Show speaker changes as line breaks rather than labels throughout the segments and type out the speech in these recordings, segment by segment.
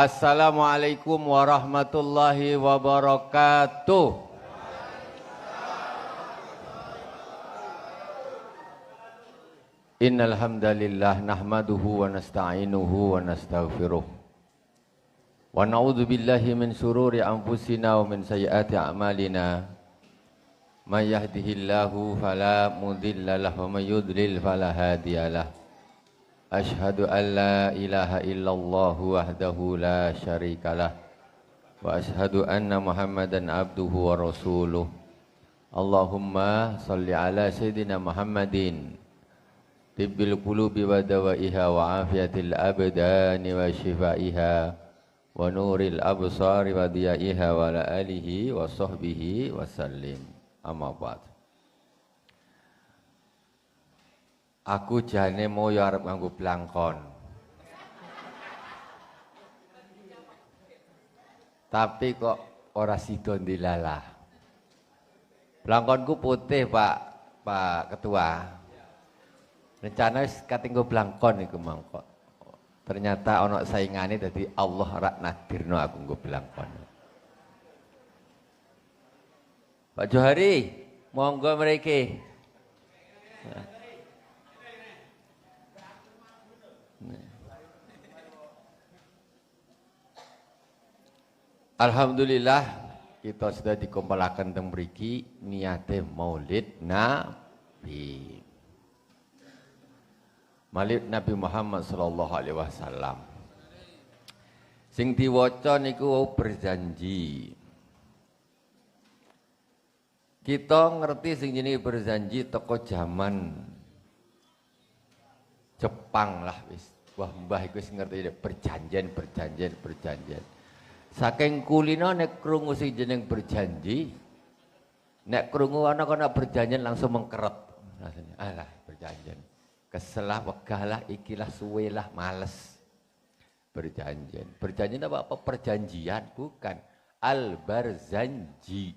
Assalamualaikum warahmatullahi wabarakatuh. Innal hamdalillah nahmaduhu wa nasta'inuhu wa nastaghfiruh. Wa na'udzu billahi min shururi anfusina wa min sayyiati a'malina. May yahdihillahu fala mudilla lahu wa may yudlil fala hadiyalah. Ashhadu an la ilaha illallah wahdahu la syarikalah wa ashhadu anna Muhammadan abduhu wa rasuluh. Allahumma salli ala sayyidina Muhammadin tibbil qulubi wa dawaiha wa afiyatil abdani wa shifaiha wa nuril absari wa diyaiha wa ala alihi wa sahbihi wa sallim. Amma ba'd. Aku jane moyo arep nganggo blangkon. Tapi kok ora sida ndilalah. Blangkonku putih, Pak Ketua. Rencana wis katinggo blangkon iku mangko. Ternyata ana saingane dadi Allah rak nadirno aku nggo blangkon. Pak Johari, monggo mriki. Alhamdulillah kita sudah dikumpulkan teng mriki niate Maulid Nabi. Maulid Nabi Muhammad sallallahu alaihi wasallam. Sing diwaca niku berjanji. Kita ngerti sing jenenge berjanji teko jaman Jepang lah wis. Wah mbah iku wis ngerti berjanjian. Saking kulino nek krungu sing jeneng berjanji, nek krungu ana kana berjanjian langsung mengkeret. Rasanya, alah berjanjian. Keselah, wegalah, ikilah, suwelah, males. Berjanjian. Berjanjian apa? Perjanjian, bukan. Al-Barzanji.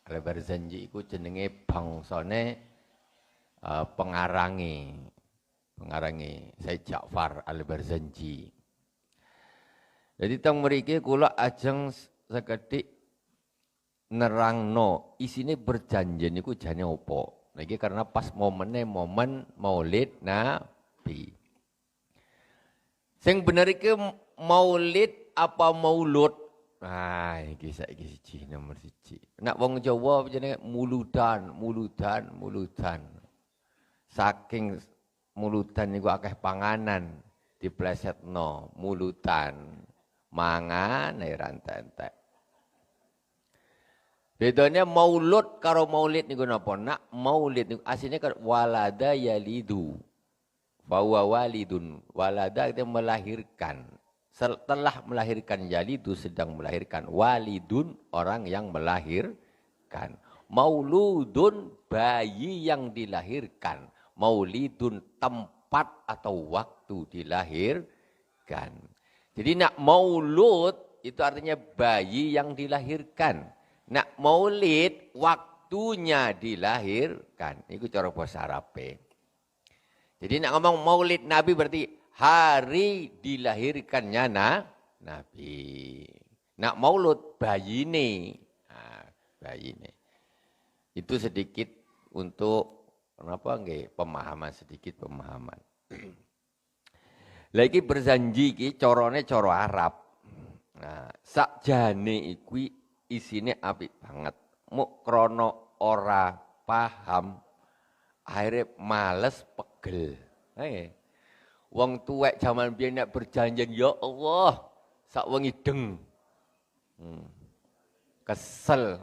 Al-Barzanji itu jenenge bangsane pengarangi Said Ja'far Al-Barzanji. Jadi teng mriki kula ajeng sekedhik nerangno isine berjanjian niku jane apa. Niki karena pas momen Maulid Nabi. Sing bener iki Maulid apa Maulud? Nah, iki saiki siji nomor siji. Nek wong Jawa jenenge muludan. Saking muludan niku akeh panganan diplesetno muludan. Mangan rantai-rantai. Bedanya maulud karo maulid niku napa? Nak maulid niku asline kan walada yalidu. Bahwa walidun. Walada itu melahirkan. Setelah melahirkan yalidu sedang melahirkan. Walidun orang yang melahirkan. Mauludun bayi yang dilahirkan. Maulidun tempat atau waktu dilahirkan. Jadi nak maulud itu artinya bayi yang dilahirkan. Nak maulid waktunya dilahirkan. Itu cara bahasa Arab. Jadi nak ngomong maulid Nabi berarti hari dilahirkannya Nabi. Nak maulud bayi ini. Nah, bayi ini. Itu sedikit untuk pemahaman. Lagi berjanji iki carane cara Arab. Nah, sakjane iku isine apik banget. Muk krana ora paham akhirnya males pegel. Wong tuwek jaman biyen nek berjanjian ya Allah sak wengi deng. Kesel.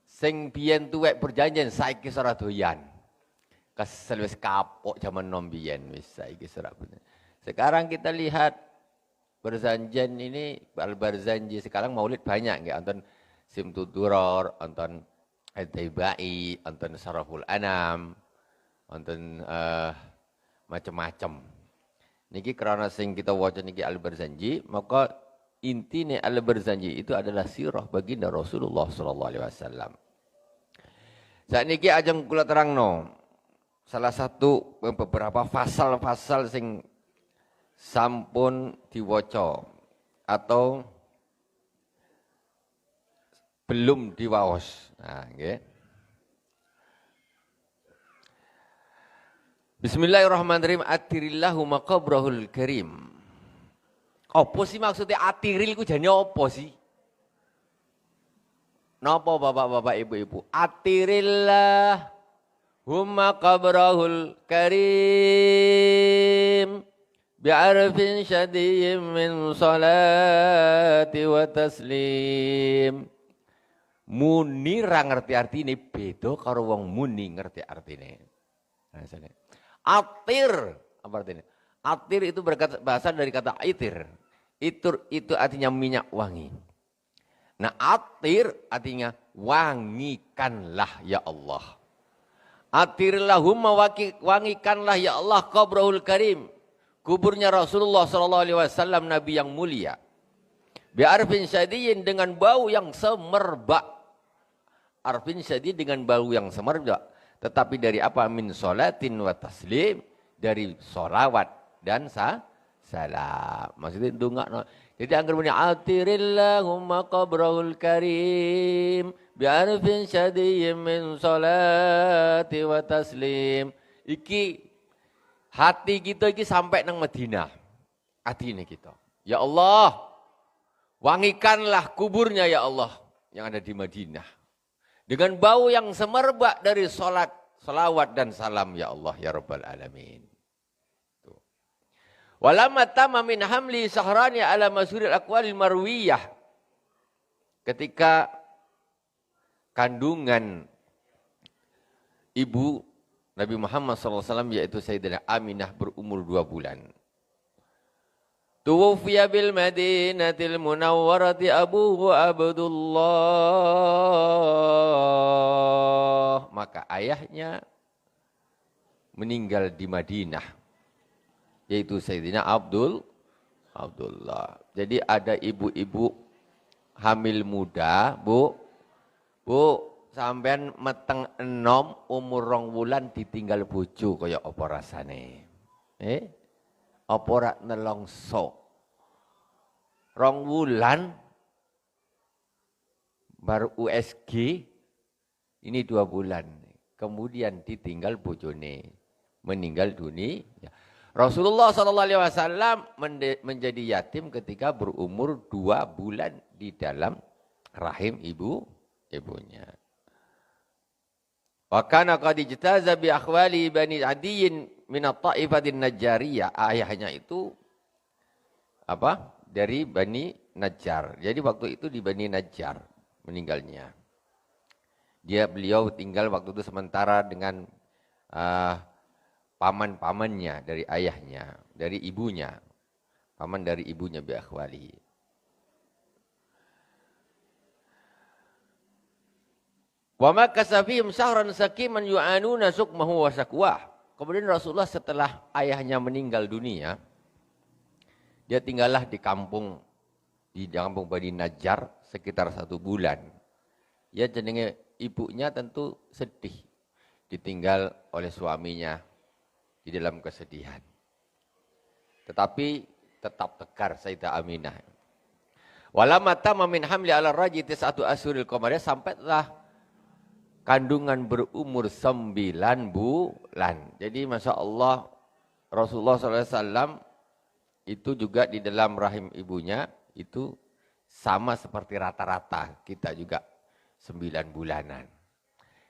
Sing biyen tuwek berjanjian saiki ora doyan. Kesel wis kapok jaman nom biyen wis saiki ora bener. Sekarang kita lihat berjanjian ini Al-Barzanji sekarang maulid banyak nggak? Anton Simtuduror, anton At-Taibai, anton Saraful Anam, anton macam-macam. Niki karena sing kita waca niki Al-Barzanji, maka intinya Al-Barzanji itu adalah sirah baginda Rasulullah sallallahu alaihi wasallam. Saat niki ajeng kula terangno salah satu beberapa pasal-pasal sing sampun diwaca atau belum diwaos. Nah, okay. Bismillahirrahmanirrahim. Atirillahu maqabrahul karim. Apa sih maksudnya atiril ku jane apa sih? Napa bapak-bapak ibu-ibu? Atirillah humma qabrahul karim bi'arfin syadiyyin min salati wa taslim. Muni ra ngerti artine beda karo wong muni ngerti artine. Atir apa artinya? Atir itu berasal dari kata itir. Itu artinya minyak wangi. Nah, atir artinya wangikanlah ya Allah. Atirillahumma wangikanlah ya Allah qabrahul karim. Kuburnya Rasulullah SAW, Nabi yang mulia. Bi'arfin syadiyin, dengan bau yang semerbak. Arfin syadid dengan bau yang semerbak. Tetapi dari apa? Min sholatin wa taslim. Dari sholawat dan salam. Maksudnya dungak. Jadi anggar bunyi atirillahumma qabrahul karim bi'arfin syadiyyin min sholati wa taslim. Iki hati kita iki sampai nang Madinah. Hati ini kita. Ya Allah, wangikanlah kuburnya ya Allah yang ada di Madinah. Dengan bau yang semerbak dari salat, salawat dan salam ya Allah ya Rabbal Alamin. Walamma tamma min hamli sahrani ala masyhuril aqwalil marwiyah. Ketika kandungan ibu Nabi Muhammad SAW yaitu Sayyidah Aminah berumur 2 bulan. Tuwfiya bil Madinatil Munawwarati abuhu Abdullah. Maka ayahnya meninggal di Madinah. Yaitu Sayyidina Abdullah. Jadi ada ibu-ibu hamil muda, Bu, sampean meteng enom umur 2 bulan ditinggal bojo kaya apa rasane? Apa ora nelongso? 2 bulan baru USG, ini 2 bulan. Kemudian ditinggal bojone, meninggal dunia. Rasulullah SAW menjadi yatim ketika berumur 2 bulan di dalam rahim ibunya. Wa kana qad ijtaza bi akhwali bani Adiyyin min at-Ta'ifatin Najjariyah. Ayahnya itu apa? Dari Bani Najjar. Jadi waktu itu di Bani Najjar meninggalnya. Beliau tinggal waktu itu sementara dengan paman-pamannya dari ayahnya, dari ibunya. Paman dari ibunya bi akhwali. Wa makasa fihim syahran sakiman yu'anuna sukmahu wa sakwah. Kemudian Rasulullah setelah ayahnya meninggal dunia, dia tinggallah di kampung Bani Najjar sekitar 1 bulan. Ya jenenge ibunya tentu sedih ditinggal oleh suaminya di dalam kesedihan. Tetapi tetap tegar Sayyidah Aminah. Walamma tamma min hamli ala rajul 1 ashuril qamariyah, sampai telah kandungan berumur 9 bulan. Jadi Masya Allah Rasulullah SAW itu juga di dalam rahim ibunya itu sama seperti rata-rata kita juga 9 bulanan.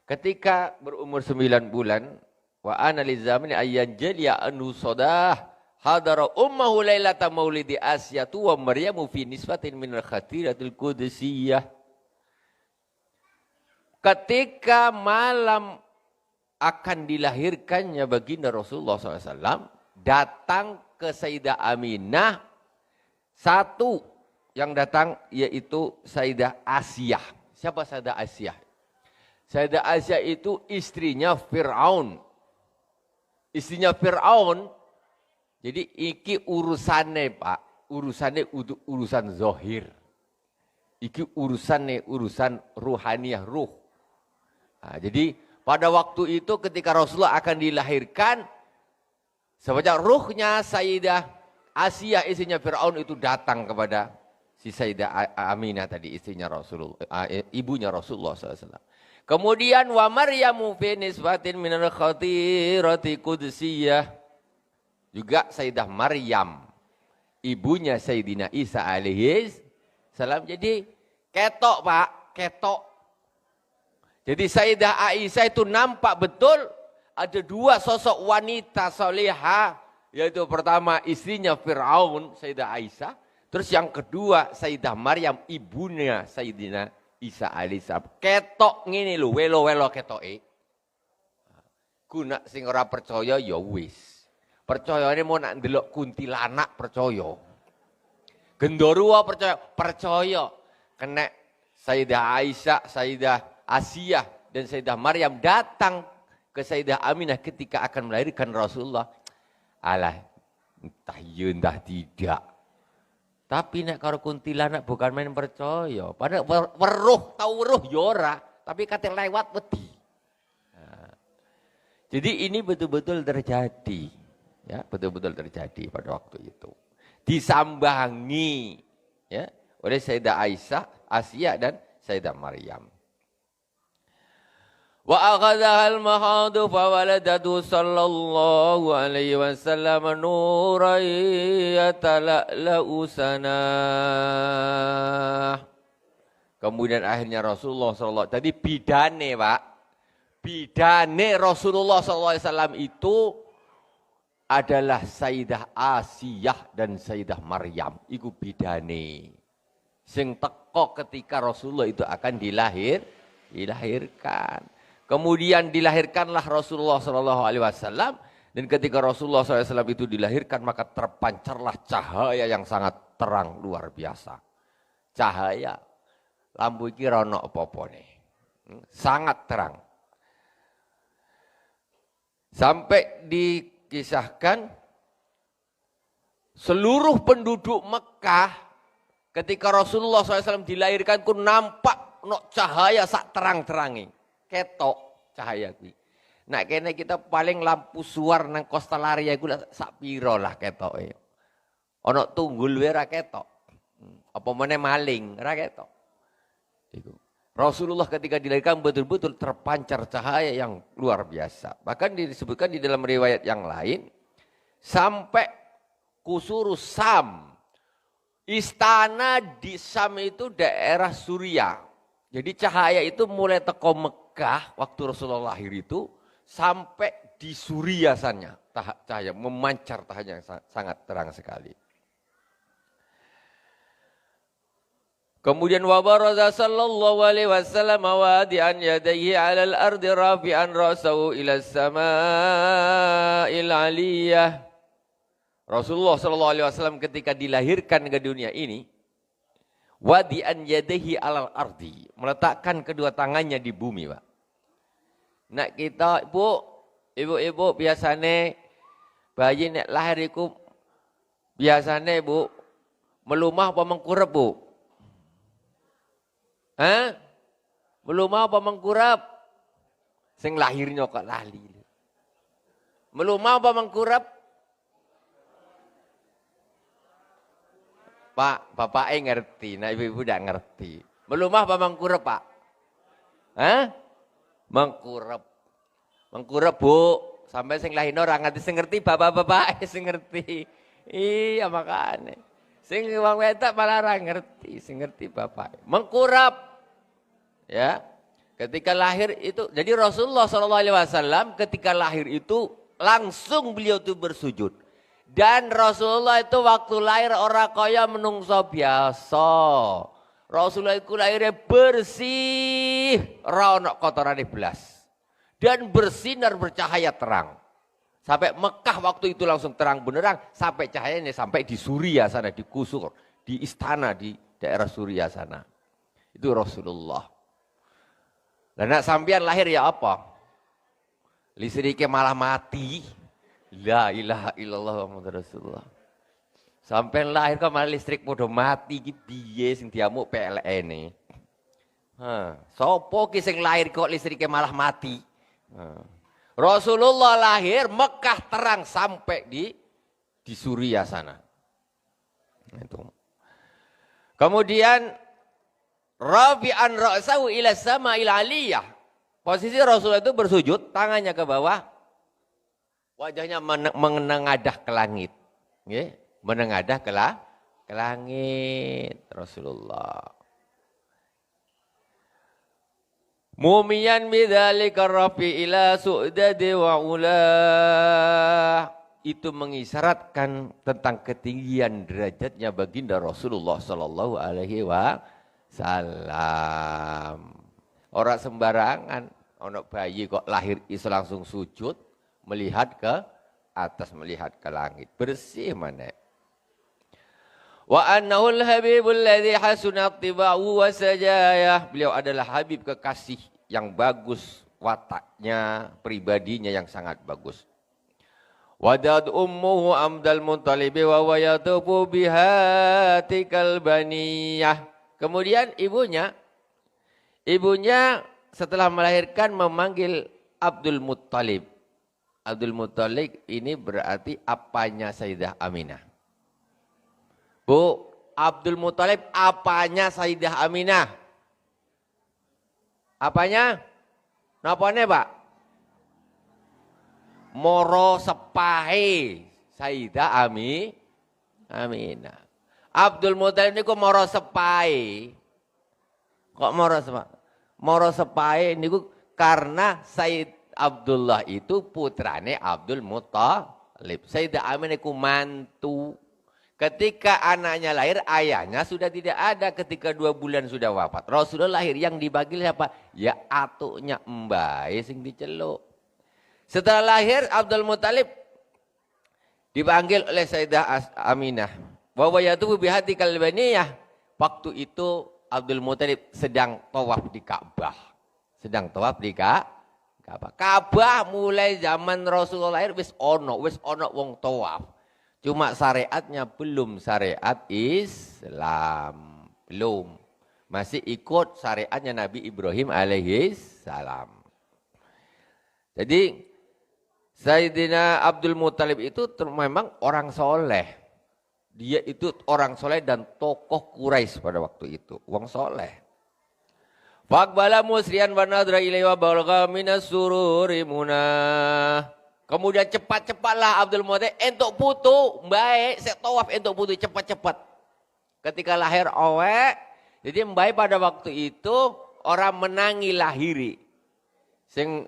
Ketika berumur 9 bulan, wa ana li zamani ayyan jaliya anhu sodah hadara ummahu lailata maulidi Asyatu wa Maryamu fi nisbatin min al-khatiratil qudusiyah. Ketika malam akan dilahirkannya baginda Rasulullah SAW, datang ke Sayyidah Aminah satu yang datang yaitu Sayyidah Asyah. Siapa Sayyidah Asyah? Sayyidah Asyah itu istrinya Fir'aun. Istrinya Fir'aun, jadi iki urusannya Pak, urusannya urusan zohir. Iki urusannya urusan ruhaniyah, ruh. Nah, jadi pada waktu itu ketika Rasulullah akan dilahirkan, sebanyak ruhnya Sayyidah Asyah istrinya Fir'aun itu datang kepada Si Sayyidah Aminah tadi istrinya Rasulullah, ibunya Rasulullah SAW. Kemudian wa Maryamu fi nisbatin minal khatirati qudsiyah. Juga Sayyidah Maryam, ibunya Sayyidina Isa alaihi salam. Jadi ketok Pak, ketok. Jadi Sayyidah Aisyah itu nampak betul ada dua sosok wanita solihah. Yaitu pertama istrinya Fir'aun, Sayyidah Aisyah. Terus yang kedua Sayyidah Maryam, ibunya Sayyidina Isa alaihissalam. Ketok ngene lho, welo-welo ketoke. Guna sing ora percaya ya wis. Percayane mau nak ndelok kuntilanak percaya. Genderuwo percaya, percaya. Kena Sayyidah Aisyah, Sayyidah Asiyah dan Sayyidah Maryam datang ke Sayyidah Aminah ketika akan melahirkan Rasulullah. Alah, entah iya entah tidak. Tapi nek karo kuntilanak bukan main percaya. Padahal weruh tau weruh ya ora, tapi kate lewat wedi. Nah, jadi ini betul-betul terjadi, ya, betul-betul terjadi pada waktu itu. Disambangi ya oleh Sayyidah Aisyah, Asiyah dan Sayyidah Maryam. Wa akhadha al-mahadu fa waladatu sallallahu alaihi wasallam nuran yatala'la'u sanah. Kemudian akhirnya Rasulullah sallallahu tadi bidane, Pak. Bidane Rasulullah sallallahu alaihi wasallam itu adalah Sayyidah Asiyah dan Sayyidah Maryam. Iku bidane. Sing teko ketika Rasulullah itu akan dilahirkan. Kemudian dilahirkanlah Rasulullah SAW dan ketika Rasulullah SAW itu dilahirkan maka terpancarlah cahaya yang sangat terang luar biasa. Cahaya lampu iki rono apa-apane. Sangat terang. Sampai dikisahkan seluruh penduduk Mekah ketika Rasulullah SAW dilahirkan ku nampak no cahaya sak terang-terangi. Ketok cahaya kuwi. Nah kene kita paling lampu suar nang Kostalaria iku sak pira lah ketoke. Ana tunggul wae ra ketok. Apa meneh maling ra ketok. Iku. Rasulullah ketika dilahirkan betul-betul terpancar cahaya yang luar biasa. Bahkan disebutkan di dalam riwayat yang lain sampai kusurus Sam. Istana di Sam itu daerah Suriah. Jadi cahaya itu mulai teko Mekah waktu Rasulullah lahir itu sampai di Suriah sana cahaya memancar cahaya yang sangat terang sekali. Kemudian wa baraza sallallahu alaihi wasallam wadi'an yadayhi 'ala al-ardi rafi'an ra'sahu ila as-sama'il 'aliyah. Rasulullah sallallahu alaihi wasallam ketika dilahirkan ke dunia ini wadi'an yadayhi 'alal ardi, meletakkan kedua tangannya di bumi, Pak. Nak kita, ibu-ibu biasane bayi nek lahir iku biasane, Bu, melumah apa mengkurep, Bu? Hah? Melumah apa mengkurep? Sing lahirnya kok lali. Melumah apa mengkurep? Pak, bapaknya ngerti, nah ibu-ibu tidak ngerti. Melumah apa mengkurep, Pak? Hah? Mengkurep. Mengkurep, Bu. Sampai sing lain orang ngerti, sing ngerti bapak-bapak sing ngerti. Iya makanya. Sing wong wedok malah ora ngerti, sing ngerti bapak. Mengkurep. Ya. Ketika lahir itu, jadi Rasulullah SAW ketika lahir itu langsung beliau itu bersujud. Dan Rasulullah itu waktu lahir orang kaya menungso biasa. Rasulullah itu lahirnya bersih, ra ono kotorane belas. Dan bersinar bercahaya terang. Sampai Mekah waktu itu langsung terang benerang, sampai cahayanya sampai di Suriah sana, di Kusur, di istana di daerah Suriah sana. Itu Rasulullah. Dan nak sampean lahir ya apa? Listriknya malah mati. La ilaha illallah Muhammad Rasulullah. Sampai lahir kok malah listrik podo mati iki piye sing diamuk PLN-e. Sopo ki sing lahir kok listriknya malah mati. Rasulullah lahir Mekah terang sampai di Suriah sana. Itu. Kemudian rafi'an ra'sahu ila sama'il aliyah. Posisi Rasulullah itu bersujud, tangannya ke bawah, wajahnya menengadah ke langit. Nggih, menengadah ke langit Rasulullah. Mumiyan bidzalika rafi ila su'dadi wa ulah. Itu mengisyaratkan tentang ketinggian derajatnya baginda Rasulullah sallallahu alaihi wasallam. Orang sembarangan, anak bayi kok lahir iso langsung sujud, melihat ke atas, melihat ke langit. Bersih mana? Wa annahu al-habibul ladzi hasuna tiba'u wa sajayah. Beliau adalah habib kekasih yang bagus wataknya, pribadinya yang sangat bagus. Wadad ummuhu amdal muntalibi wa wayatubu bihatikal baniyah. Kemudian ibunya setelah melahirkan memanggil Abdul Muttalib. Abdul Muttalib ini berarti apanya Sayyidah Aminah. Bu, Abdul Muttalib apanya Sayyidah Aminah? Apanya? Napane, Pak? Moro sepahe Sayyidah Aminah. Abdul Muttalib niku moro sepahe. Kok moro sepahe? Moro sepahe niku karena Sayyid Abdullah itu putrane Abdul Muttalib. Sayyidah Aminah niku mantu. Ketika anaknya lahir, ayahnya sudah tidak ada. Ketika 2 bulan sudah wafat. Rasulullah lahir, yang dibagi siapa? Ya atuknya mbae sing diceluk. Setelah lahir Abdul Muttalib dipanggil oleh Sayyidah Aminah. Wa wayatubu bihati kalbaniyah. Waktu itu Abdul Muttalib sedang tawaf di Ka'bah. Sedang tawaf di Ka'bah. Ka'bah mulai zaman Rasulullah lahir wis ono wong tawaf. Cuma syariatnya belum syariat Islam. Belum. Masih ikut syariatnya Nabi Ibrahim alaihi salam. Jadi Sayyidina Abdul Muttalib itu memang orang soleh. Dia itu orang soleh dan tokoh Quraisy pada waktu itu. Orang soleh. Faqbala musriyan wa nadra ilaihi wa balagha minas sururi munah. Kemudian cepat-cepatlah Abdul Muttalib entuk putu. Baik, saya tawaf entuk putu cepat-cepat. Ketika lahir awek. Jadi baik pada waktu itu orang menangi lahiri. Sing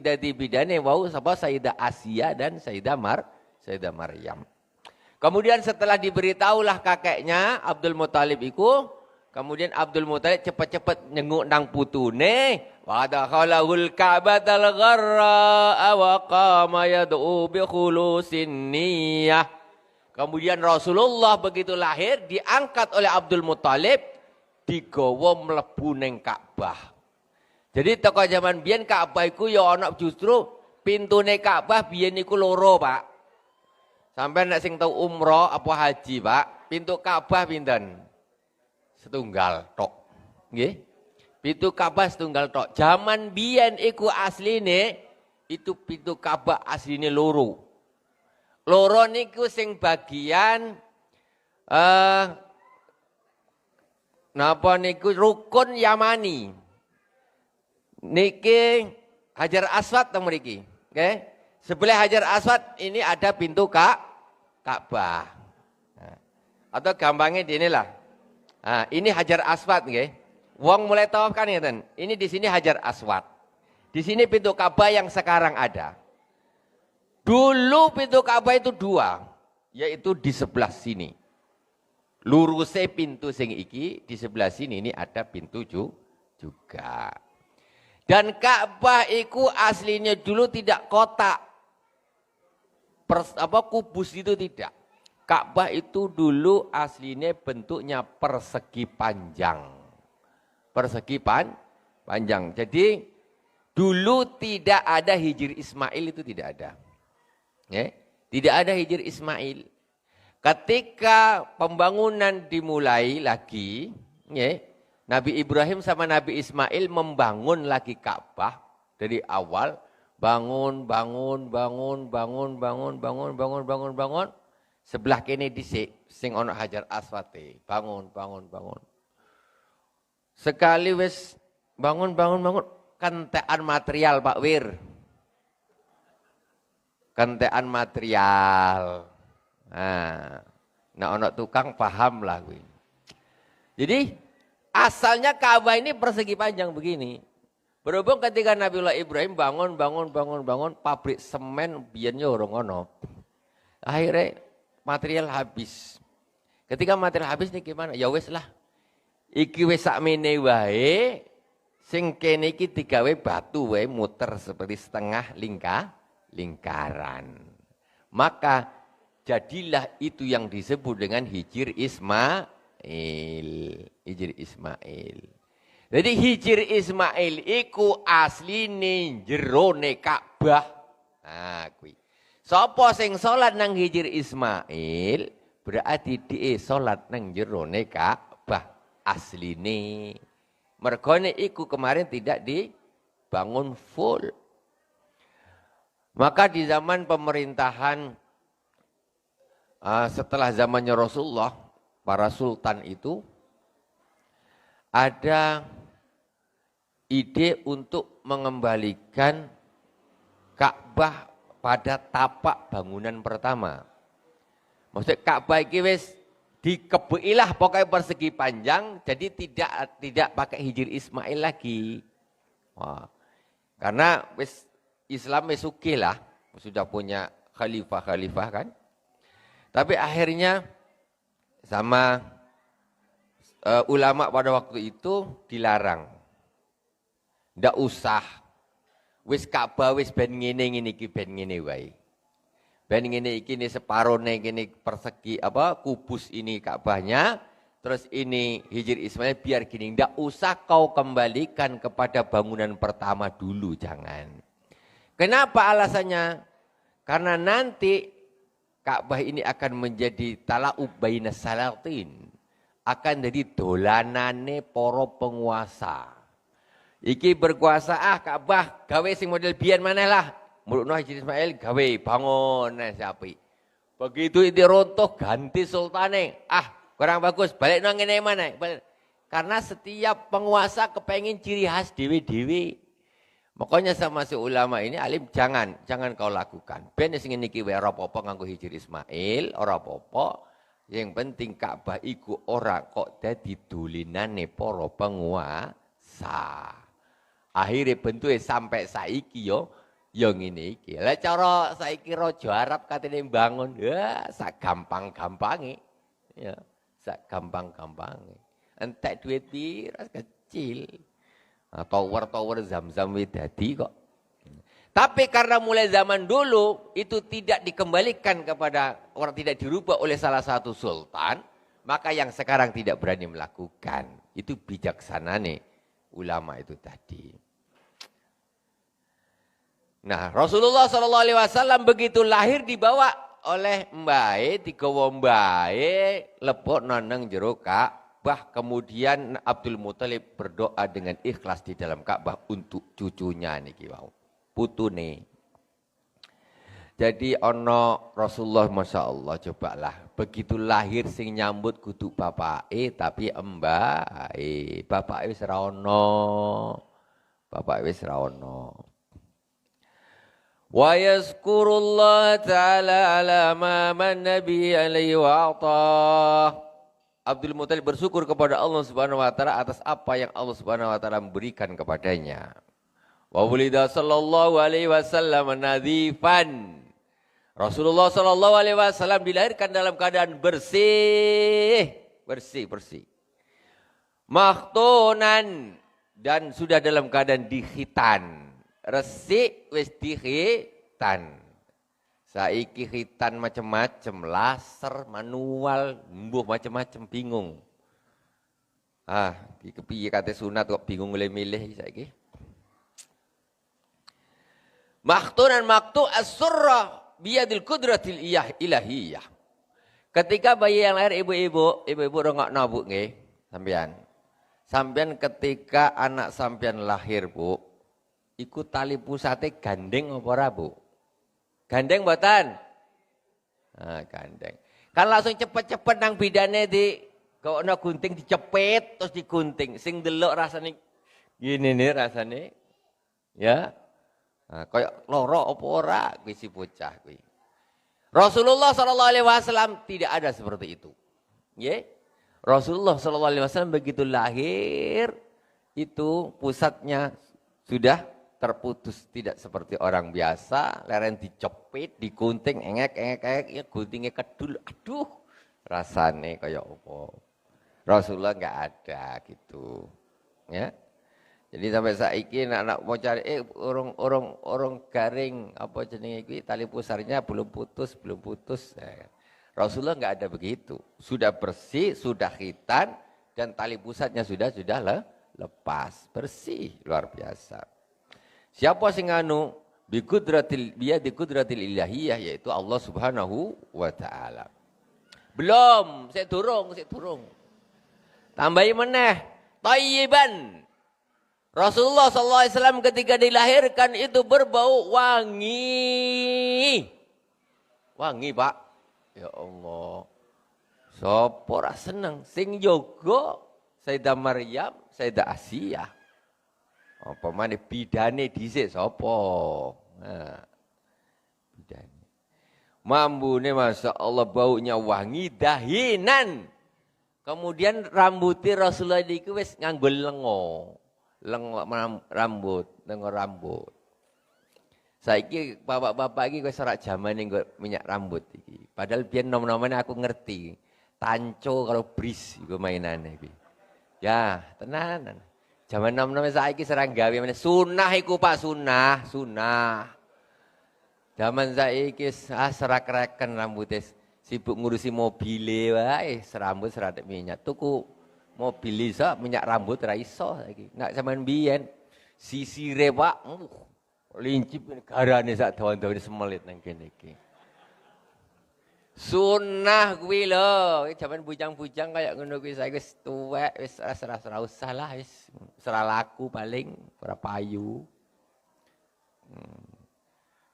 dadi bidane wau sapa Sayyidah Asia dan Sayyidah Maryam. Kemudian setelah diberitahulah kakeknya Abdul Muttalib iku, kemudian Abdul Muttalib cepat-cepat nyenguk nang putune, wa dakhalahul Ka'batal gharra wa qama yad'u bi khulusin niyyah. Kemudian Rasulullah begitu lahir diangkat oleh Abdul Muttalib digawa mlebu ning Ka'bah. Jadi toko zaman biyen Ka'bah iku ya ana justru pintune Ka'bah biyen iku loro, Pak. Sampai nek sing tau umroh apa haji, Pak, pintu Ka'bah pinten? Setunggal tok. Nggih. Pintu Ka'bah setunggal tok. Zaman biyen iku asline itu pintu Ka'bah asline loro. Loro niku sing bagian napa niku rukun Yamani. Niki Hajar Aswad teng mriki. Oke. Sebelah Hajar Aswad ini ada pintu Ka'bah. Nah, atau gampangnya di inilah. Nah, ini Hajar Aswad nggih. Wong mulai tawaf kan ngeten. Ini di sini Hajar Aswad. Di sini pintu Ka'bah yang sekarang ada. Dulu pintu Ka'bah itu 2, yaitu di sebelah sini. Lurusnya pintu sing iki, di sebelah sini ini ada pintu juga. Dan Ka'bah itu aslinya dulu tidak kotak. Kubus itu tidak. Ka'bah itu dulu aslinya bentuknya persegi panjang. Persegi panjang. Jadi dulu tidak ada Hijri Ismail, itu tidak ada. Ya, tidak ada Hijri Ismail. Ketika pembangunan dimulai lagi, ya, Nabi Ibrahim sama Nabi Ismail membangun lagi Ka'bah dari awal, bangun. Sebelah kene dhisik sing ana Hajar Aswate, bangun. Sekali wis bangun, kentekan material Pak Wir. Kentekan material. Nah ana tukang paham lah kuwi. Jadi asalnya Ka'bah ini persegi panjang begini. Berhubung ketika Nabiullah Ibrahim bangun, pabrik semen biyennya orang ono. Akhirnya material habis. Ketika material habis nih gimana? Ya wis lah. Iki wis sakmene wae. Sing kene iki digawe batu wae muter seperti setengah lingkaran. Maka jadilah itu yang disebut dengan Hijr Ismail. Hijr Ismail. Jadi Hijr Ismail iku asline jerone Ka'bah. Nah kuwi. Sapa sing salat nang Hijr Ismail berarti dhek salat nang jerone Ka'bah asline. Mergone iku kemarin tidak dibangun full. Maka di zaman pemerintahan setelah zamannya Rasulullah, para sultan itu ada ide untuk mengembalikan Ka'bah pada tapak bangunan pertama. Maksudnya Ka'bah iki wis dikebeilah pokoknya persegi panjang, jadi tidak pakai Hijr Ismail lagi. Wah, karena wis Islam wis sugih lah, sudah punya khalifah kan. Tapi akhirnya sama ulama pada waktu itu dilarang. Ndak usah. Wis Ka'bah wis ben ngene iki ben ngene wae. Ben ngene iki ne separone kene persegi kubus ini Ka'bahnya, terus ini Hijr Ismail biar gini. Ndak usah kau kembalikan kepada bangunan pertama dulu, jangan. Kenapa alasannya? Karena nanti Ka'bah ini akan menjadi tala'ub bainas salatin. Akan jadi dolanane para penguasa. Iki berkuasa Ka'bah gawe sing model biyen maneh lah. Mulukno Hijr Ismail gawe bangun sapi. Begitu itu runtuh ganti sultane. Kurang bagus, balik nang ngene maneh. Karena setiap penguasa kepengin ciri khas dewe-dewe. Makanya sama si ulama ini alim jangan kau lakukan. Ben sing niki wae ora apa-apa nganggo Hijr Ismail, ora apa-apa. Yang penting Ka'bah iku ora kok dadi dolinane para penguasa. Akhirnya bentuknya sampai saiki yo ngene iki. Lah cara saiki raja Arab katene bangun, ya sak gampang-gampange. Ya, sak gampang-gampange. Entek duit pira kecil. Tower-tower Zam-Zam wis dadi kok. Tapi karena mulai zaman dulu itu tidak dikembalikan kepada orang, tidak dirubah oleh salah satu sultan, maka yang sekarang tidak berani melakukan. Itu bijaksanane ulama itu tadi. Nah, Rasulullah SAW begitu lahir dibawa oleh mbae, digawa mbae lepok nang jero Ka'bah. Kemudian Abdul Muthalib berdoa dengan ikhlas di dalam Ka'bah untuk cucunya niki wau. Putune. Jadi ono Rasulullah Masya Allah cobalah. Begitu lahir sing nyambut kudu bapake tapi mbake. Bapake wis ra ono. Bapake wis ra ono. Wa yazkurullah ta'ala ala ma manna bi alaihi wa atah. Abdul Muthalib bersyukur kepada Allah Subhanahu wa taala atas apa yang Allah Subhanahu wa taala memberikan kepadanya. Wa wulida sallallahu alaihi wasallam nadhifan. Rasulullah sallallahu alaihi wasallam dilahirkan dalam keadaan bersih. Makhtunan dan sudah dalam keadaan dikhitan. Resik wis dikhitan. Saiki khitan macam-macam, laser, manual, mbuh macam-macam bingung. Iki kepiye kate sunat kok bingung milih saiki. Makhtunan maktu as-surra biyadil qudratil ilahiyah. Ketika bayi yang lahir ibu-ibu rongokno Bu nggih, sampean. Sampean ketika anak sampean lahir, Bu, iku tali pusate gandeng apa ora, Bu? Gandeng mboten? Gandeng. Kan langsung cepet-cepet nang bidane di kok ana gunting dicepet terus digunting. Sing delok rasane gini nih rasane. Ya. Nah, kayak loro apa ora kuwi si bocah kuwi. Rasulullah sallallahu alaihi wasallam tidak ada seperti itu. Nggih. Rasulullah sallallahu alaihi wasallam begitu lahir itu pusatnya sudah terputus, tidak seperti orang biasa, leren dicepit, digunting, engek, ya guntingnya kedul, aduh, rasane kayak apa. Rasulullah nggak ada gitu, ya. Jadi sampai saiki anak mau cari, orang garing apa jenenge iki tali pusarnya belum putus. Ya. Rasulullah nggak ada begitu, sudah bersih, sudah khitan dan tali pusatnya sudah lepas, bersih, luar biasa. Siapa sing anu bi qudratil ilahiyah yaitu Allah Subhanahu wa taala. Belum, saya durung. Tambahi meneh, thayyiban. Rasulullah sallallahu alaihi wasallam ketika dilahirkan itu berbau wangi. Wangi, Pak. Ya Allah. Sopo ora seneng sing jaga Sayyidah Maryam, Sayyidah Asiyah. Apa maneh bidane dhisik sapa? Nah. Bidane. Mambune masyaallah baunya wangi dahinan. Kemudian rambutnya Rasulullah niku wis nganggo lengo rambut. Saiki bapak-bapak iki wis ora jamane nggo minyak rambut iki. Padahal biyen nom-nomane aku ngerti. Tanco kalau bris iku mainane iki. Ya, tenanan. Zaman nom-nom saiki serang gawe meneh sunah iku Pak, sunah. Zaman saiki serak-reken rambutnya sibuk ngurusi mobile wae, serambut seradak minyak. Tuku mobil iso minyak rambut ra iso saiki. Nek sampean biyen sisire Pak, lincip garane sak dawan-dawane semelit nang kene iki. Sunnah kuwi lho, jaman bujang-bujang kayak ngono kuwi saiki wis tuwek, wis ora usah lah wis ora laku paling ora payu.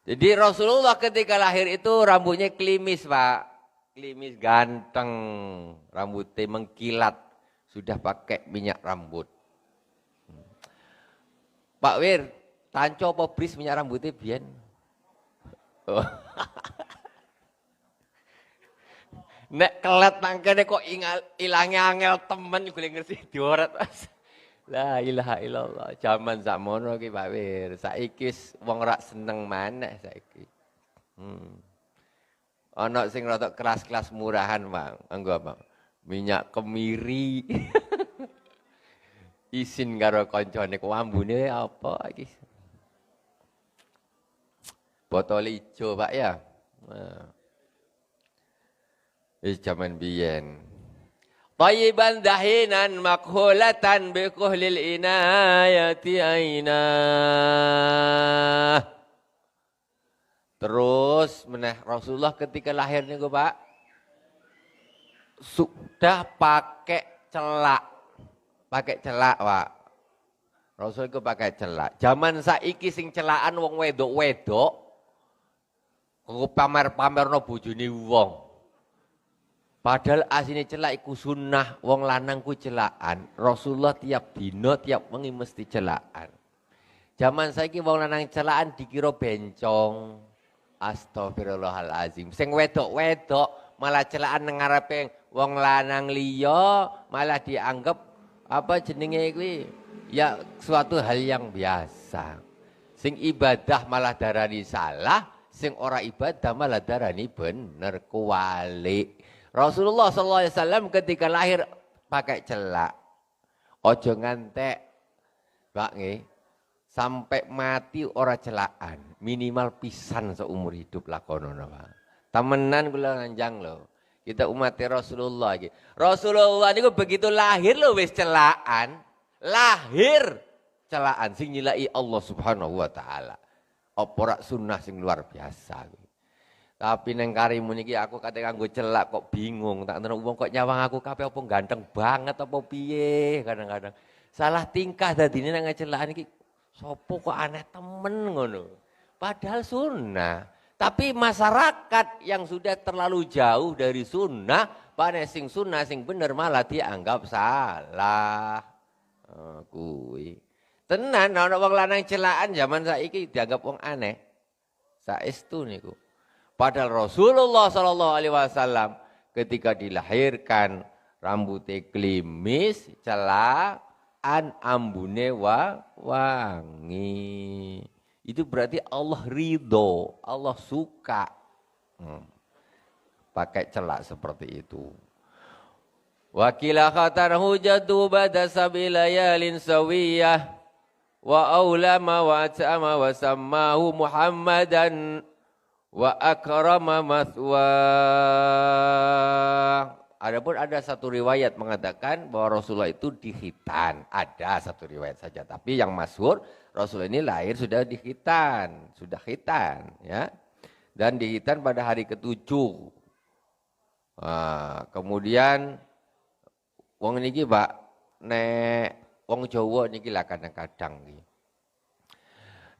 Jadi Rasulullah ketika lahir itu rambutnya klimis, Pak. Klimis ganteng, rambutnya mengkilat, sudah pakai minyak rambut. Pak Wir, tanco apa bris minyak rambutnya biyen? Oh. Nek kelet mangkene kok ilange angel temen gue ngerti dioret Mas. La ilaha illallah. Zaman sakmono ki Pak Wir. Saiki wong ora seneng maneh saiki. Ana sing rada kelas-kelas murahan, Bang. Anggo apa? Minyak kemiri. Isin karo kancane kok ambune apa iki? Botol ijo, Pak ya. Nah. Zaman biyen. Thayyiban dahinan makhulatan bi kuhlil inayati aina. Terus meneh Rasulullah ketika lahir niku Pak sudah pakai celak. Pakai celak, Pak. Rasul iku pakai celak. Zaman saiki sing celakan wong wedok-wedok kok pamer-pamerno bojone wong. Padahal asine celak iku sunnah, wong lanang ku celakan. Rasulullah tiap dino, tiap wengi mesti celakan. Zaman saiki wong lanang celakan dikira bencong. Astagfirullahalazim. Sing wedok-wedok malah celakan nang ngarepe wong lanang liya, malah dianggap apa jenenge kuwi? Ya suatu hal yang biasa. Sing ibadah malah darani salah, sing ora ibadah malah darani bener, kuwalik. Rasulullah SAW ketika lahir pakai celak. Ojo ngantek, Pak nggih. Sampai mati ora celakan. Minimal pisan seumur hidup lakonono, Pak. Temenan kula nganjang lho. Kita umat Rasulullah iki. Rasulullah niku begitu lahir lho wis celakan. Lahir celakan sing nyilai Allah Subhanahu wa taala. Apa ora sunnah sing luar biasa. Tapi neng karimu niki aku kate kanggo celak kok bingung, tak nemu wong kok nyawang aku kabeh apa ganteng banget apa piye kadang-kadang. Salah tingkah dadine nang celakan iki sapa kok aneh temen ngono. Padahal sunnah. Tapi masyarakat yang sudah terlalu jauh dari sunnah, pada sing sunnah sing bener malah dianggap salah. Kuwi. Tenan ana wong lanang celaan zaman saiki dianggap wong aneh. Saestu niku. Padahal Rasulullah sallallahu alaihi wasallam ketika dilahirkan rambutnya klimis, celaan, ambune wangi. Itu berarti Allah ridho, Allah suka pakai celak seperti itu. Wakila khatar hujatu bada sabilayalin sawiyah wa aulama wa at'ama wa sammahu Muhammadan wa akrama mathwa. Adapun ada satu riwayat mengatakan bahwa Rasulullah itu dikhitan. Ada satu riwayat saja, tapi yang masyhur Rasul ini lahir sudah dikhitan, sudah khitan, ya. Dan dikhitan pada hari ke-7. Kemudian wong niki Pak, nek wong Jawa niki lah kadang-kadang niki.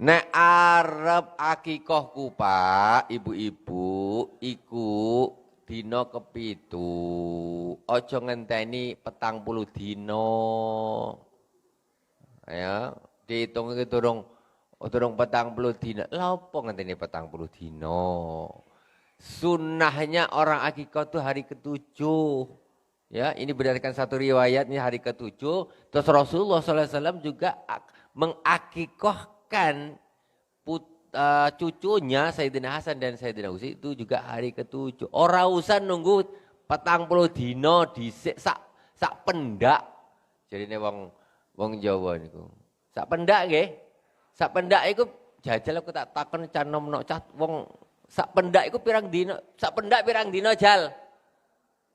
Nek arep akikahku Pak, ibu-ibu iku dina ke-7. Aja ngenteni 40 dina. Ya. Dihitung itu durung 40 dina. Lha opo ngenteni 40 dina? Sunnahnya orang akikah itu hari ke-7. Ya, ini berdasarkan satu riwayat ini hari ke-7. Terus Rasulullah SAW juga mengakikahkan cucunya Sayyidina Hasan dan Sayyidina Husain itu juga hari ke-7. Ora usah nunggu 40 dina dhisik sak pendak. Jarine wong Jawa niku. Sak pendak nggih. Sak pendak iku jajal aku tak takon can nomno cah wong sak pendak iku pirang dina? Sak pendak pirang dina jal?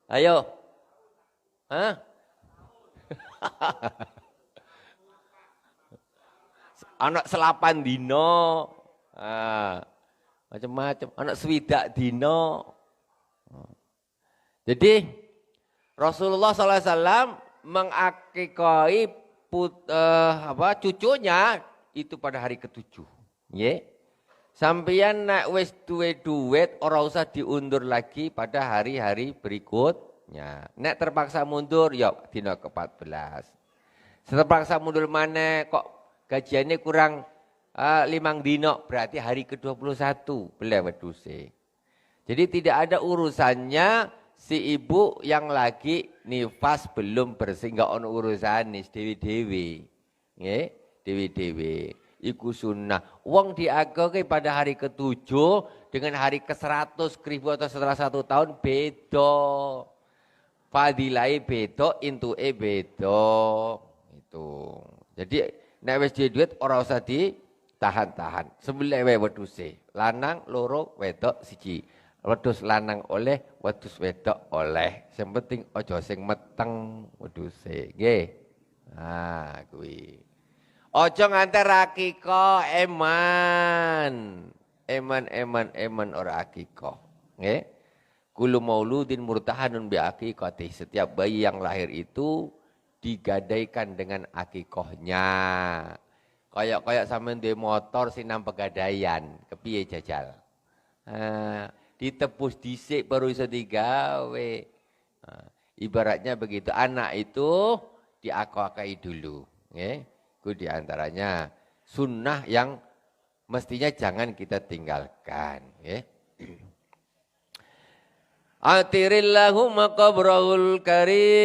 Ayo. Hah? Anak 8 dina. Macam-macam. Anak 7 dina. Jadi Rasulullah SAW mengakikahi cucunya itu pada hari ke-7. Nggih. Sampeyan nek wis duwe duit ora usah diundur lagi pada hari-hari berikutnya. Nek terpaksa mundur ya dina ke-14. Terpaksa mundur maneh kok gajiannya kurang 5 dino berarti hari ke-21 beli wedhuse. Jadi tidak ada urusannya si ibu yang lagi nifas belum bersih, enggak ono urusan nih dewi-dewi. Nggih, dewi-dewi. Iku sunnah. Wong diagake pada hari ke-7 dengan hari ke-100 kribu atau setelah 1 tahun beda. Fadilai beda, intuke beda. Itu. Jadi nek wis duit ora usah ditahan-tahan. Sembelih wae wedhuse. Lanang loro, wedok siji. Wedhus lanang oleh, wedhus wedok oleh. Sing penting aja sing meteng wedhuse. Nggih. Kuwi. Aja nganti akikah eman. Eman ora akikah. Nggih. Kullu mauludin murtahanun bi aqiqati. Setiap bayi yang lahir itu digadaikan dengan akikahnya. Kayak sampean duwe motor sinam pegadaian, kepiye jajal? Ditebus dhisik baru bisa digawe. Ibaratnya begitu, anak itu diakikahi dulu. Itu diantaranya sunnah yang mestinya jangan kita tinggalkan. Atirillahumma qabrahul karim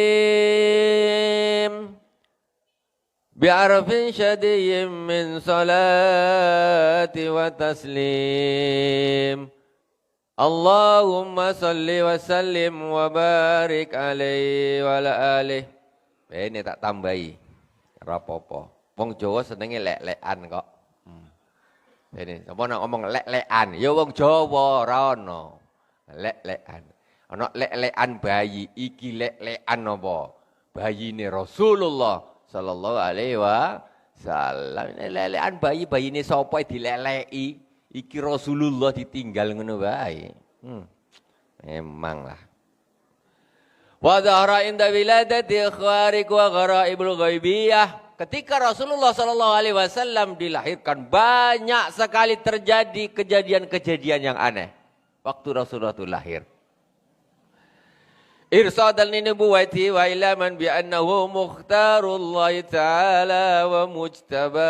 bi'arfin syadiyyin min salati wa taslim. Allahumma salli wa sallim wa barik alaihi wa ala alih. Ini tak tambahi. Rapopo. Wong Jawa senenge lek-lekan kok. Ini sapa nak ngomong lek-lekan, ya wong Jawa ora ono. Lek-lekan. Ana lek-lekan bayi, iki lek-lekan apa? Bayine Rasulullah sallallahu alaihi wasallam. Lek-lekan bayine sapa dileleki? Iki Rasulullah ditinggal ngono wae. Memang lah. Wa dhahara inda wiladati ikhwarik wa gharaibul ghaibiyah. ketika Rasulullah SAW dilahirkan, banyak sekali terjadi kejadian-kejadian yang aneh. Waktu Rasulullah itu lahir. Irsadan linubuwati wa ilaman bi'annahu mukhtarullahi ta'ala wa mujtabah.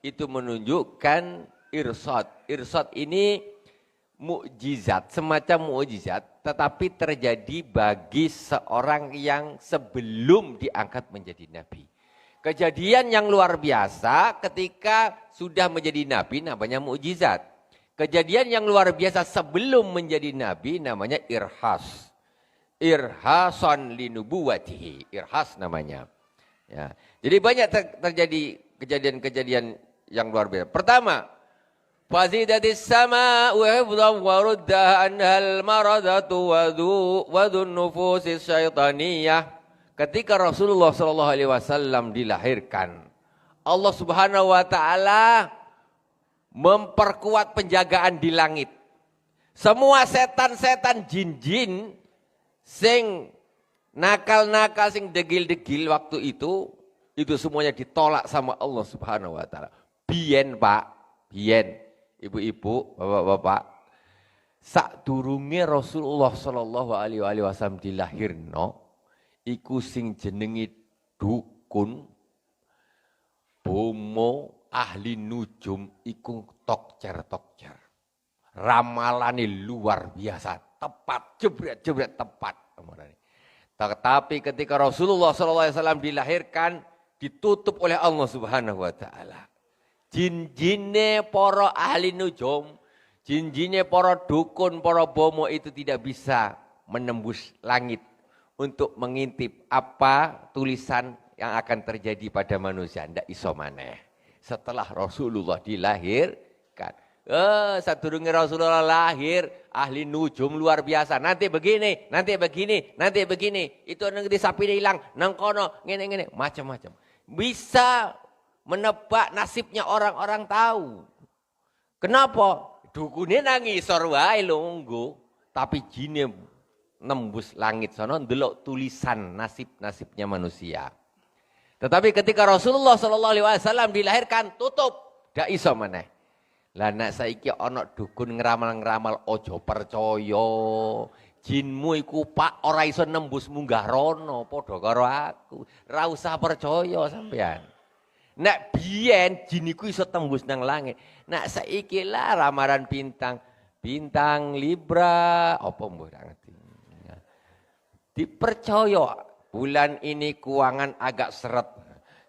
Itu menunjukkan irsad. Irsad ini mukjizat, semacam mukjizat, tetapi terjadi bagi seorang yang sebelum diangkat menjadi nabi. Kejadian yang luar biasa ketika sudah menjadi nabi namanya mukjizat. Kejadian yang luar biasa sebelum menjadi nabi namanya irhas. Irhasan linubuwatihi. Irhas namanya. Ya. Jadi banyak terjadi kejadian-kejadian yang luar biasa. Pertama, fazidatis sama wa hifdhan wa rudda anhal maradatu wa dhun nufusis syaitaniyah. Ketika Rasulullah SAW dilahirkan, Allah Subhanahu wa taala memperkuat penjagaan di langit. Semua setan-setan jin-jin sing nakal-nakal sing degil-degil waktu itu semuanya ditolak sama Allah Subhanahu wa taala. Biyen Pak, biyen ibu-ibu, bapak-bapak, sadurunge Rasulullah sallallahu alaihi wasallam dilahirno, iku sing jenenge dukun, bomo, ahli nujum iku tokcer-tokcer. Ramalane luar biasa, tepat, jebret-jebret tepat. Tetapi ketika Rasulullah SAW dilahirkan, ditutup oleh Allah Subhanahu wa taala. Jin-jinne para ahli nujum, jin-jinne para dukun, para bomo itu tidak bisa menembus langit untuk mengintip apa tulisan yang akan terjadi pada manusia. Ndak iso maneh. Setelah Rasulullah dilahirkan. Sadurunge Rasulullah lahir, ahli nujum luar biasa. Nanti begini, nanti begini, nanti begini. Itu nanti sapi hilang, nang kono, ngene-ngene, macam-macam. Bisa menebak nasibnya orang-orang tahu. Kenapa? Dukune nangisor wae lungguh, tapi jinnya nembus langit sono ndelok tulisan nasib-nasibnya manusia. Tetapi ketika Rasulullah SAW dilahirkan, tutup. Gak iso maneh. Lah nek saiki ana dukun ngeramal-ngeramal ojo percaya. Jinmu iku Pak ora iso nembus munggah rono, padha karo aku. Ora usah percaya sampean. Nek biyen jin iku iso tembus nang langit. Nek saiki lah ramalan bintang, bintang Libra, apa mbok ora ngerti. Dipercaya. Bulan ini keuangan agak seret.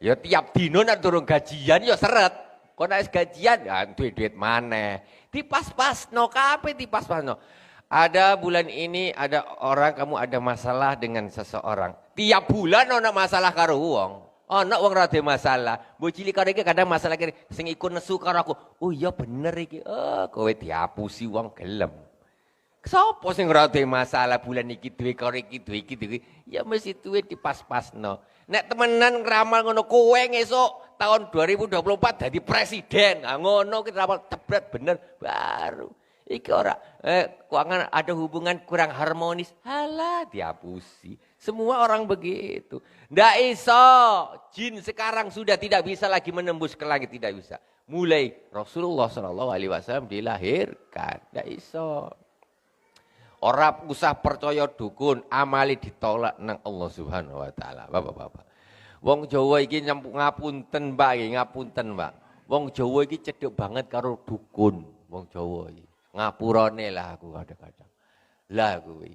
Ya tiap dino nak turun gajian ya seret. Kok nek gajian ya duit-duit maneh. Dipas-pasno kabeh dipas-pasno. Ada bulan ini ada orang kamu ada masalah dengan seseorang. Tiap bulan ana masalah karo wong. Ana wong ra ade masalah. Mbok cilik karo iki kadang masalah kene sing iku nesu karo aku. Oh iya bener iki. Kowe diapusi wong gelem. Sopo sing ora duwe masalah bulan iki duwe karo iki duwe iki duwe. Ya mesti duwe dipas-pasno. Nek temenan ngeramal ngono kowe ngesuk tahun 2024 dadi presiden. Nah ngono ki ramal jebret bener baru. Iki ora keuangan ada hubungan kurang harmonis. Halah diapusi. Semua orang begitu. Ndak iso. Jin sekarang sudah tidak bisa lagi menembus ke langit, tidak bisa. Mulai Rasulullah SAW dilahirkan. Ndak iso. Orang usah percaya dukun, amali ditolak nang Allah Subhanahu wa taala. Bapak-bapak. Wong Jawa iki ngapunten, Mbak, ngapunten, Mbak. Wong Jawa iki cedhek banget karo dukun, wong Jawa iki. Ngapurane lah aku kadang-kadang. Lah kuwi.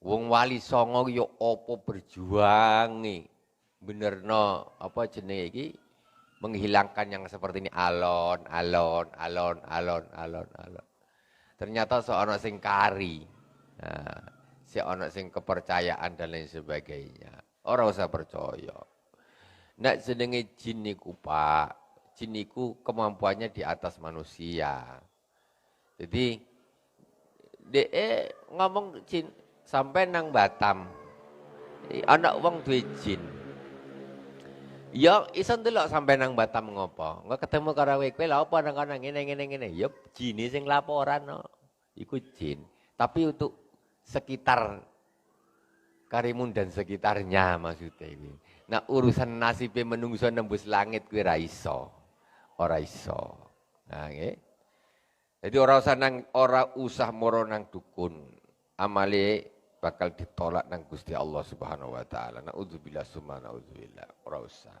Wong Wali Songo ya apa berjuange. Benerno apa jenenge iki menghilangkan yang seperti ini alon. Ternyata seorang sing kari. Nah, seorang sing kepercayaan dan lain sebagainya. Orang usah percaya. Nek jenenge jin niku Pak, jin niku kemampuannya di atas manusia. Jadi ngomong jin sampai nang Batam. Anak wong duwe jin. Ya iso ndelok sampai nang Batam ngopo. Engko ketemu karo kowe lha apa nang kono ngene. Ya jine sing laporan no. Iku jin. Tapi untuk sekitar Karimun dan sekitarnya maksudnya ini. Nah urusan nasibnya menungso nembus langit kuwi ora iso. Ora iso. Nah nggih. Jadi ora usah moro nang dukun. Amale bakal ditolak nang Gusti Allah Subhanahu wa taala. Naudzubillah summa naudzubillah. Ora usah.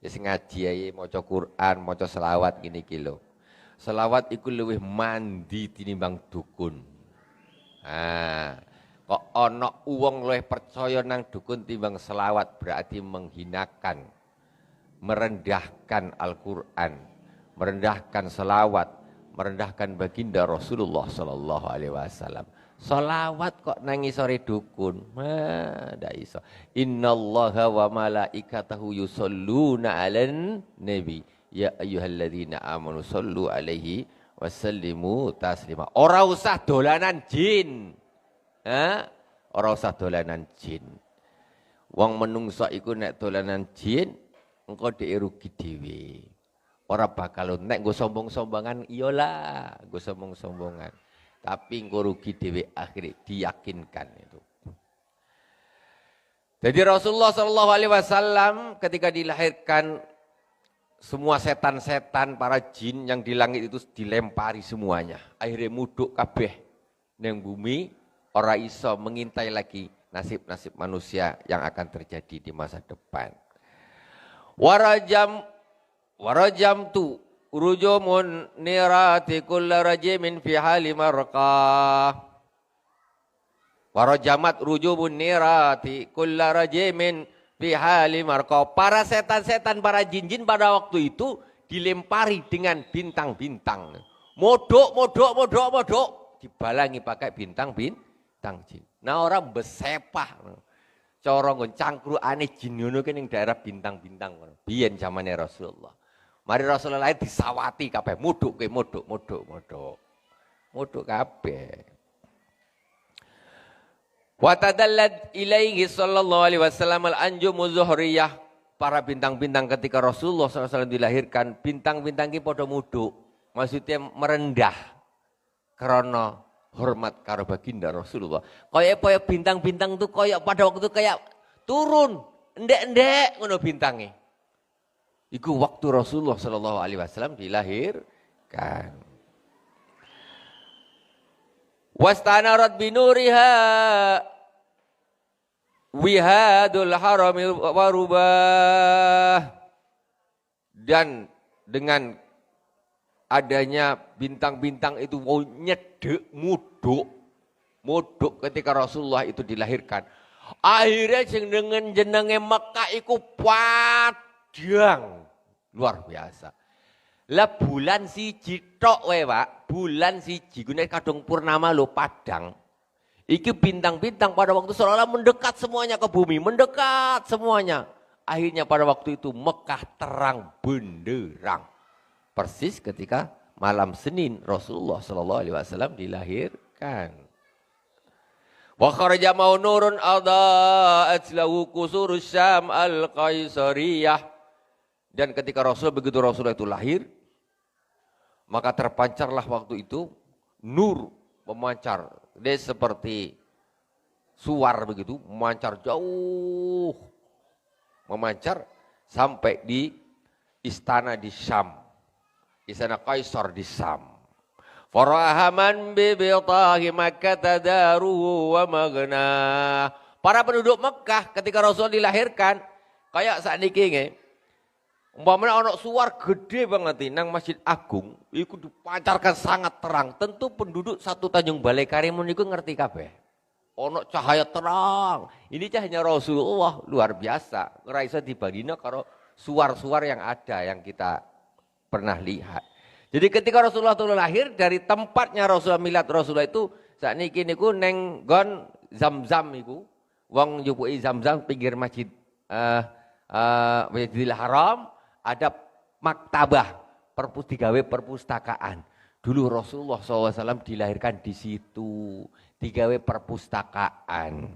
Ya sing ngaji ae maca Quran, maca selawat ngene iki lho. Selawat iku luwih mandi tinimbang dukun. Kok ana wong luwih percaya nang dukun timbang selawat berarti menghinakan, merendahkan Al-Qur'an, merendahkan selawat, merendahkan baginda Rasulullah sallallahu alaihi wasallam. Selawat kok nang ngisore dukun. Ndak iso. Innallaha wa malaikatahu yusholluna 'alan nabi. Ya ayyuhalladzina amanu shollu 'alaihi wasallimu taslima. Ora usah dolanan jin. Ora usah dolanan jin. Wong menungso iku nek dolanan jin engko dhek rugi dhewe. Ora bakal nek nggo sombong-sombongan iyalah, nggo sombong-sombongan. Tapi engko rugi dhewe akhirnya diyakinkan itu. Jadi Rasulullah sallallahu alaihi wasallam ketika dilahirkan semua setan-setan para jin yang di langit itu dilempari semuanya. Akhirnya muduk kabeh neng bumi, ora iso mengintai lagi nasib-nasib manusia yang akan terjadi di masa depan. Warajam tu rujumun nirati kulla rajimin fi hali marqah. Warajamat rujumun nirati kulla rajimin fi hali marqah. Para setan-setan, para jin-jin pada waktu itu dilempari dengan bintang-bintang. Modok. Dibalangi pakai bintang-bintang jin. Nah orang besepah. Corong cangkrukane jin ngono ki ning daerah bintang-bintang ngono. Biyen zamane Rasulullah. Mari Rasulullah lahir disawati kabeh, muduk kabeh. Wa tadallat ilaihi sallallahu alaihi wasallam al-anjumu zuhriyah. Para bintang-bintang ketika Rasulullah SAW dilahirkan, bintang-bintang ki padha muduk. Maksudnya merendah karena hormat karo baginda Rasulullah. Kaya bintang-bintang tuh kaya pada waktu itu kayak turun, endek-endek ngono bintange. Iku waktu Rasulullah sallallahu alaihi wasallam dilahirkan. Wastanarat binuriha wihadul harami warubah. Dan dengan adanya bintang-bintang itu nyedek muduk ketika Rasulullah itu dilahirkan. Akhirnya dengan jenenge Mekah iku padang luar biasa. Lah bulan siji tok wae, Pak. Bulan siji gune kadung purnama lho padang. Iki bintang-bintang pada waktu seolah-olah mendekat semuanya ke bumi, mendekat semuanya. Akhirnya pada waktu itu Mekah terang benderang. Persis ketika malam Senin Rasulullah sallallahu alaihi wasallam dilahirkan. Wa kharaja maunurun adaat lahu qusur Syam al-Qaisariyah. Dan ketika Rasulullah itu lahir, maka terpancarlah waktu itu nur memancar. Dia seperti suar begitu, memancar jauh. Memancar sampai di istana di Syam. Istana Kaisar di Syam. Farahaman bibitahi Makkah tadaruhu wa magna. Para penduduk Mekah ketika Rasul dilahirkan, kayak saat ini umpamanya ana suar gede banget nang Masjid Agung, iku dipancarkan sangat terang. Tentu penduduk satu Tanjung Balai Karimun iku ngerti kabeh. Ana cahaya terang. Ini cahaya Rasulullah luar biasa. Ora iso dibandingno karo suar-suar yang ada yang kita pernah lihat. Jadi ketika Rasulullah itu lahir dari tempatnya Rasulullah milad Rasulullah itu saat niki niku neng gon Zam-Zam iku wong njupuki Zam-Zam pinggir Masjid Masjidil Haram ada maktabah digawe perpustakaan. Dulu Rasulullah SAW dilahirkan di situ, digawe perpustakaan,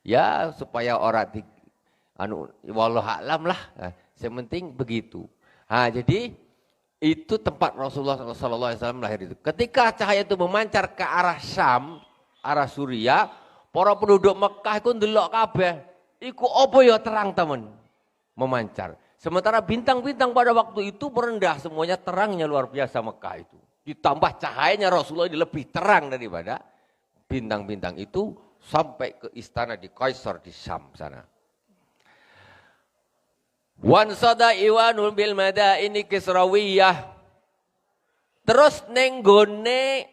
ya supaya orang wallahu a'lam lah. Yang penting begitu. Jadi itu tempat Rasulullah SAW lahir itu. Ketika cahaya itu memancar ke arah Syam, arah Suriah, Para penduduk Mekah iku ndelok kabeh. Iku apa ya terang temen? Memancar. Sementara bintang-bintang pada waktu itu merendah semuanya, terangnya luar biasa Mekah itu. Ditambah cahayanya Rasulullah ini lebih terang daripada bintang-bintang itu sampai ke istana di Kaisar di Syam sana. Wan sada iwanul bil madaini kisrawiyah. Terus nenggone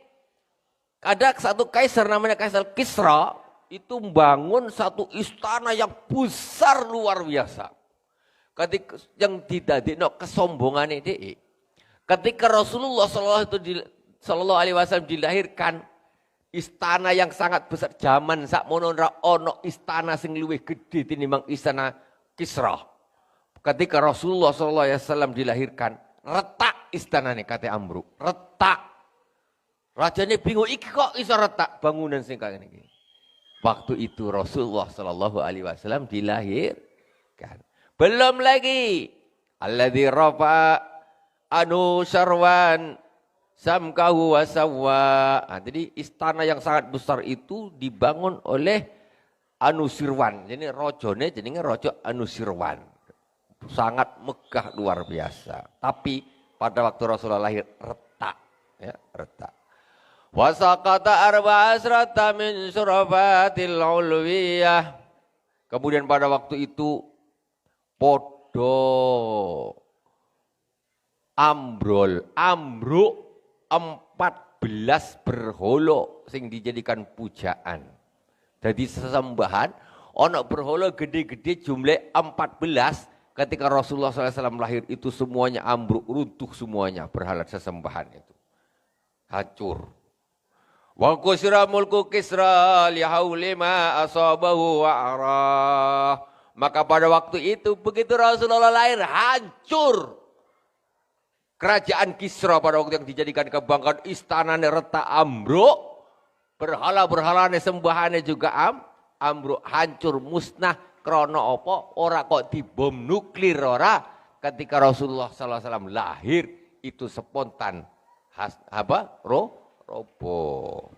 ada satu kaisar namanya Kaisar Kisra, itu membangun satu istana yang besar luar biasa. Ketika yang didadekno kesombongan ini, ketika Rasulullah sallallahu alaihi wasallam dilahirkan, istana yang sangat besar zaman sakmono ono istana sing luwih gedhe tinimbang istana Kisra. Ketika Rasulullah sallallahu alaihi wasallam dilahirkan, retak istanane kate ambruk, retak. Rajanya bingung, iki kok iso retak bangunan sing kaya ngene iki. Waktu itu Rasulullah sallallahu alaihi wasallam dilahirkan. Belum lagi alladzi rafa anu syarwan samkahu wa sawwa. Nah, jadi istana yang sangat besar itu dibangun oleh Anusirwan. Jadi rojone jenenge Raja Anusirwan. Sangat megah luar biasa. Tapi pada waktu Rasulullah lahir retak, ya, retak. Wasaqata arba'asrata min surafatil ulwiyah. Kemudian pada waktu itu podo ambruk 14 berholo sing dijadikan pujaan. Jadi sesembahan ono berholo gede-gede jumlah 14. Ketika Rasulullah SAW lahir itu semuanya ambruk, runtuh semuanya berhala sesembahan itu. Hancur. Wa kusra mulku Kisra lihauli ma asabahu wa arah. Maka pada waktu itu begitu Rasulullah lahir hancur. Kerajaan Kisra pada waktu yang dijadikan kebanggaan, istananya retak ambruk. Berhala-berhalanya sembahannya juga ambruk, hancur, musnah. Krono apa? Ora kok dibom nuklir ora. Ketika Rasulullah SAW lahir itu spontan roboh.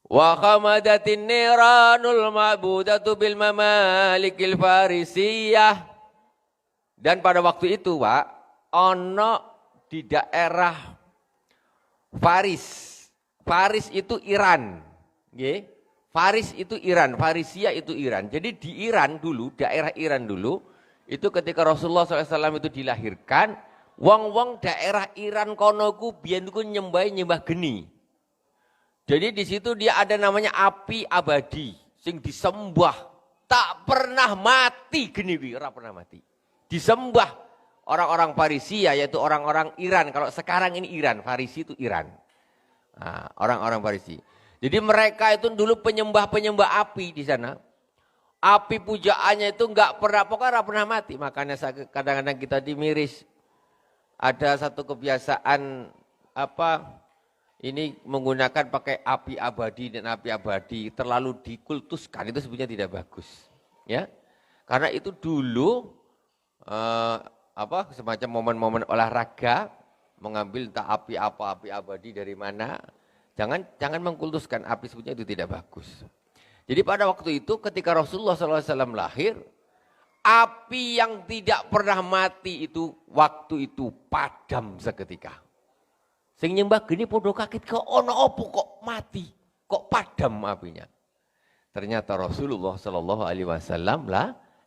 Wa khamadatin niranul ma'budatu bil mamalikil farisiyah. Dan pada waktu itu, Pak, ono di daerah Faris. Faris itu Iran, nggih. Faris itu Iran, Farisia itu Iran. Jadi di Iran dulu, daerah Iran dulu, itu ketika Rasulullah SAW itu dilahirkan, wong-wong daerah Iran kono ku biyen ku nyembah geni. Jadi di situ dia ada namanya api abadi, sing disembah, tak pernah mati geni wi, ora pernah mati. Disembah orang-orang Farisia, yaitu orang-orang Iran. Kalau sekarang ini Iran, Farisi itu Iran. Nah, orang-orang Farisi. Jadi mereka itu dulu penyembah-penyembah api di sana. Api pujaannya itu enggak pernah mati. Makanya kadang-kadang kita dimiris. Ada satu kebiasaan ini menggunakan pakai api abadi dan api abadi terlalu dikultuskan, itu sebenarnya tidak bagus. Ya. Karena itu dulu semacam momen-momen olahraga, mengambil entah api abadi dari mana. Jangan mengkultuskan api, sebetulnya itu tidak bagus. Jadi pada waktu itu ketika Rasulullah SAW lahir, api yang tidak pernah mati itu waktu itu padam seketika. Sing nyembah gini podo kaget, kok ono opo kok mati, kok padam apinya. Ternyata Rasulullah SAW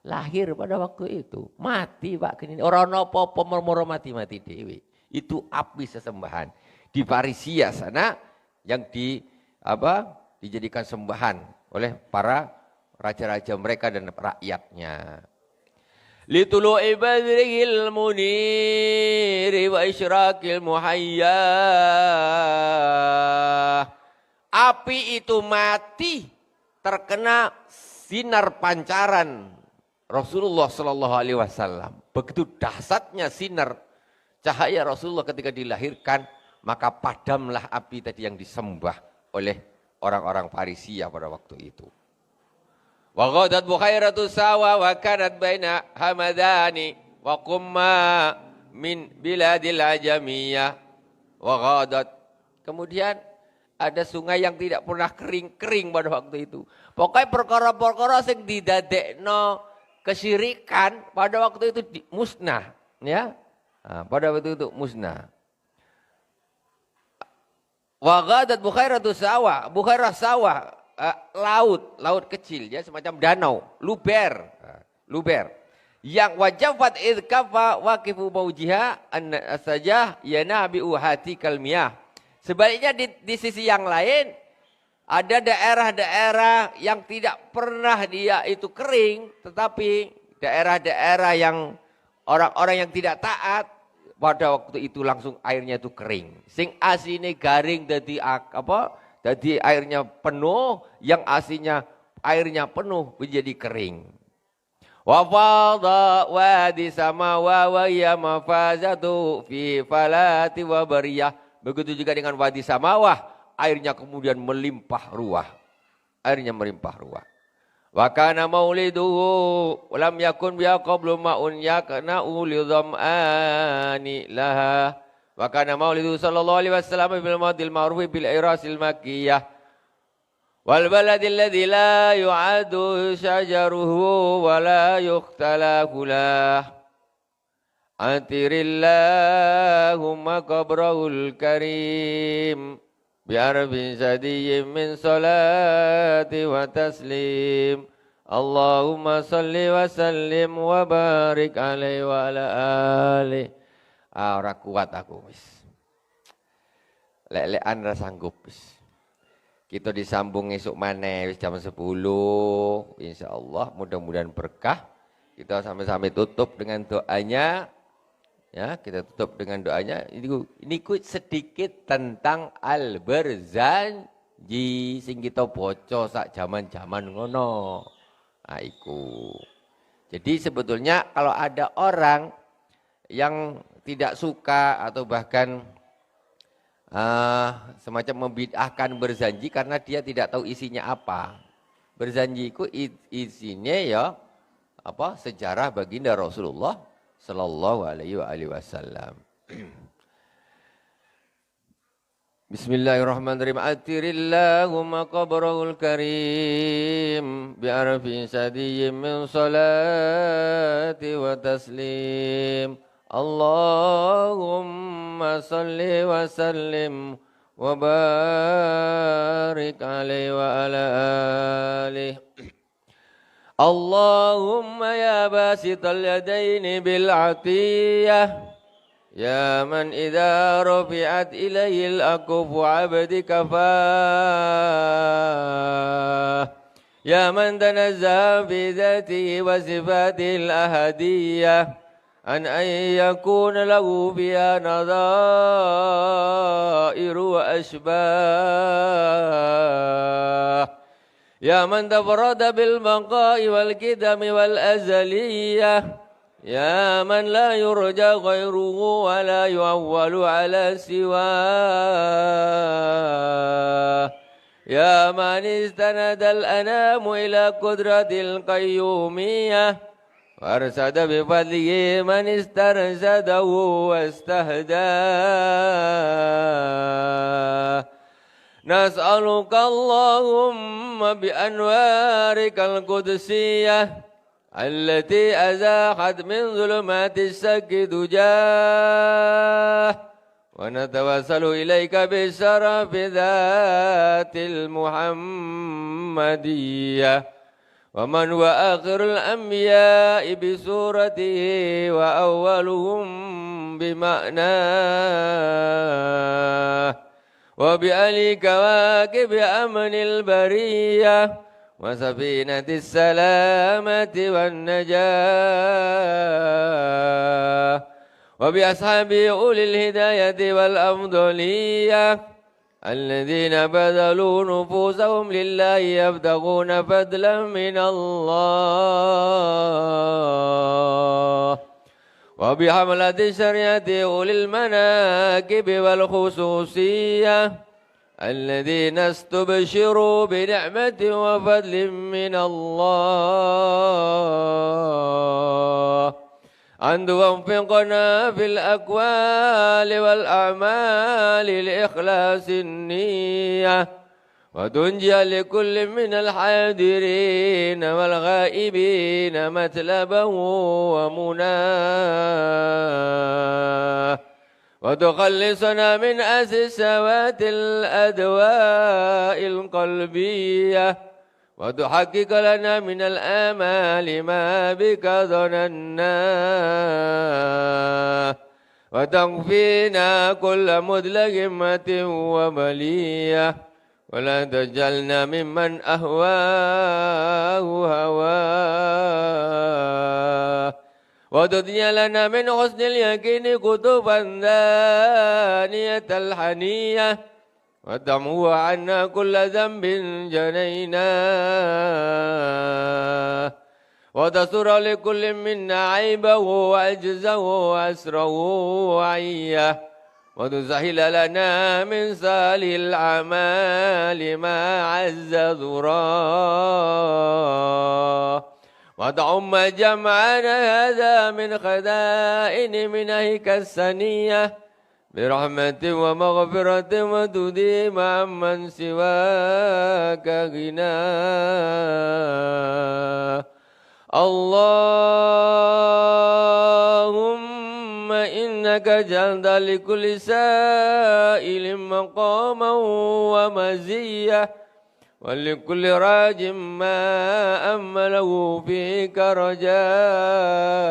lahir pada waktu itu, mati Pak gini, orang ono apa moro mati dewi. Itu api sesembahan di Farisia sana. Yang dijadikan sembahan oleh para raja-raja mereka dan rakyatnya. Litulu'i badril muniri wa isyraqil muhayyah. Api itu mati terkena sinar pancaran Rasulullah sallallahu alaihi wasallam. Begitu dahsyatnya sinar cahaya Rasulullah ketika dilahirkan, maka padamlah api tadi yang disembah oleh orang-orang Farisia pada waktu itu. Wa ghadat bukhairatu sawa wa kanat baina hamadani wa qumma min biladil ajamiyah wa ghadat. Kemudian ada sungai yang tidak pernah kering pada waktu itu. Pokoknya perkara-perkara yang didadekno kesyirikan pada waktu itu musnah, ya. Nah, pada waktu itu musnah. Wa ghadat bukhairatu sawah, bukhairah sawah, laut kecil ya, semacam danau, luber. Yang wajafat idkafa waqifu maujiha an-sajah yanabi'u hati kalmiyah. Sebaliknya di sisi yang lain ada daerah-daerah yang tidak pernah dia itu kering, tetapi daerah-daerah yang orang-orang yang tidak taat pada waktu itu langsung airnya itu kering. Sing asine garing dadi dadi airnya penuh, yang aslinya airnya penuh menjadi kering. Wa fadha wadi samawa wa ya mafazatu fi falati wa bariyah. Begitu juga dengan wadi Samawah, airnya kemudian melimpah ruah. Wa kana mauliduhu lam yakun biha qablu ma'un yakna'u li dham'ani laha. Wa kana mauliduhu sallallahu alaihi wasallam bil madil ma'ruf bil irasil makkiyah. Wal baladil ladzi la yu'adu syajaruhu wa la yukhtalaqu lahu. Atirillahumma qabrahul karim bi'arfin sadiyyin min salati wa taslim. Allahumma salli wa sallim wa barik alaihi wa ala alihi. Ora kuat aku wis. Lek-lekan ra sanggup wis. Kita disambung esuk maneh wis jam 10 insyaallah, mudah-mudahan berkah. Kita sampai tutup dengan doanya. Ya, kita tutup dengan doanya. Ini sedikit tentang Al-Barzanji sing kita baca sak zaman-zaman ngono. Nah, iku. Jadi sebetulnya kalau ada orang yang tidak suka atau bahkan semacam membid'ahkan berzanji karena dia tidak tahu isinya apa. Berzanji itu isinya ya sejarah baginda Rasulullah sallallahu alaihi wasallam. Bismillahirrahmanirrahim. Atirillahumma qabrahul karim bi'arfin sadiyyin min salati wa taslim. Allahumma salli wa sallim wa barik alaihi wa ala alihi. Allahumma ya basital yadaini bil atiyah, ya man idza rufi'at ilayhi al-akufu 'abdika fah, ya man tanazzaha fi dhatihi wa sifatihi al-ahadiyah an yakuna lahu biha nadhairu wa ashbah. Ya man tafarrada bil baqa'i wal qidami wal azaliyah, ya man la yurja ghairuhu wa la yu'awwalu ala siwah, ya man istanada al anamu ila qudratil qayyumiyah warsada bi fadlihi man istarsadahu wastahdah. Nas'aluka Allahumma bi anwarikal qudsiyah allati azahat min zulumatis sakki dujah, wa natawassalu ilaika bi syarafi dhatil muhammadiyah wa man wa akhirul anbiya'i bi suratihi wa awwaluhum bi ma'nah wa bi'ali kawakib amanil bariyah wa safinatis salamati wan najah wa bi ashabi ulil hidayati wal afdaliyah alladhina badalu nufusahum lillahi yabtaghuna fadlan min Allah wa bihamlati syariati ulil manaqib wal khususiyah alladhina istubshiru bi ni'matin wa fadlin min Allah أن توفقنا في الأقوال والأعمال لإخلاص النية وتنجي لكل من الحاضرين والغائبين مطلبه ومناه وتخلصنا من أسسوات الأدواء القلبية وتحقق لنا من الآمال ما بك ظننا وتكفينا كل مدلهمة وبلية ولا تجعلنا ممن أهواه هواه وتدني لنا من حسن اليقين كتبا دانية الحنية وتمحو عنا كل ذنب جنيناه وتستر لكل منا عيبه وعجزه وأسره وعيه وتسهل لنا من صالح الأعمال ما عز ذراه وتعم جمعنا هذا من خزائن منهك السنية برحمة ومغفرة وتديم عمن سواك غناه اللهم إنك جعلت لكل سائل مقاما ومزية ولكل راج ما أمله فيك رجاء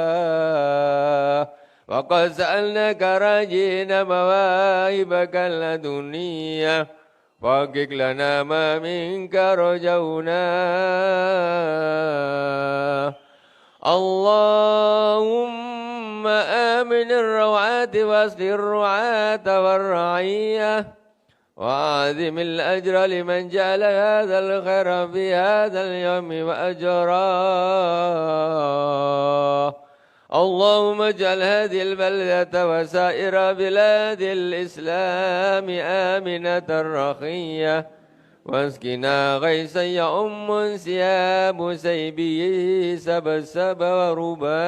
وقد سألناك راجين مواهبك اللدنية فحقق لنا ما منك رجونا اللهم آمن الروعات واسق الرعاة والرعية وعظم الأجر لمن جعل هذا الخير في هذا اليوم وأجراه اللهم اجعل هذه البلدة وسائر بلاد الإسلام آمنة رخية واسقنا غيثا يؤم انسياب سيبه سبسب ورباه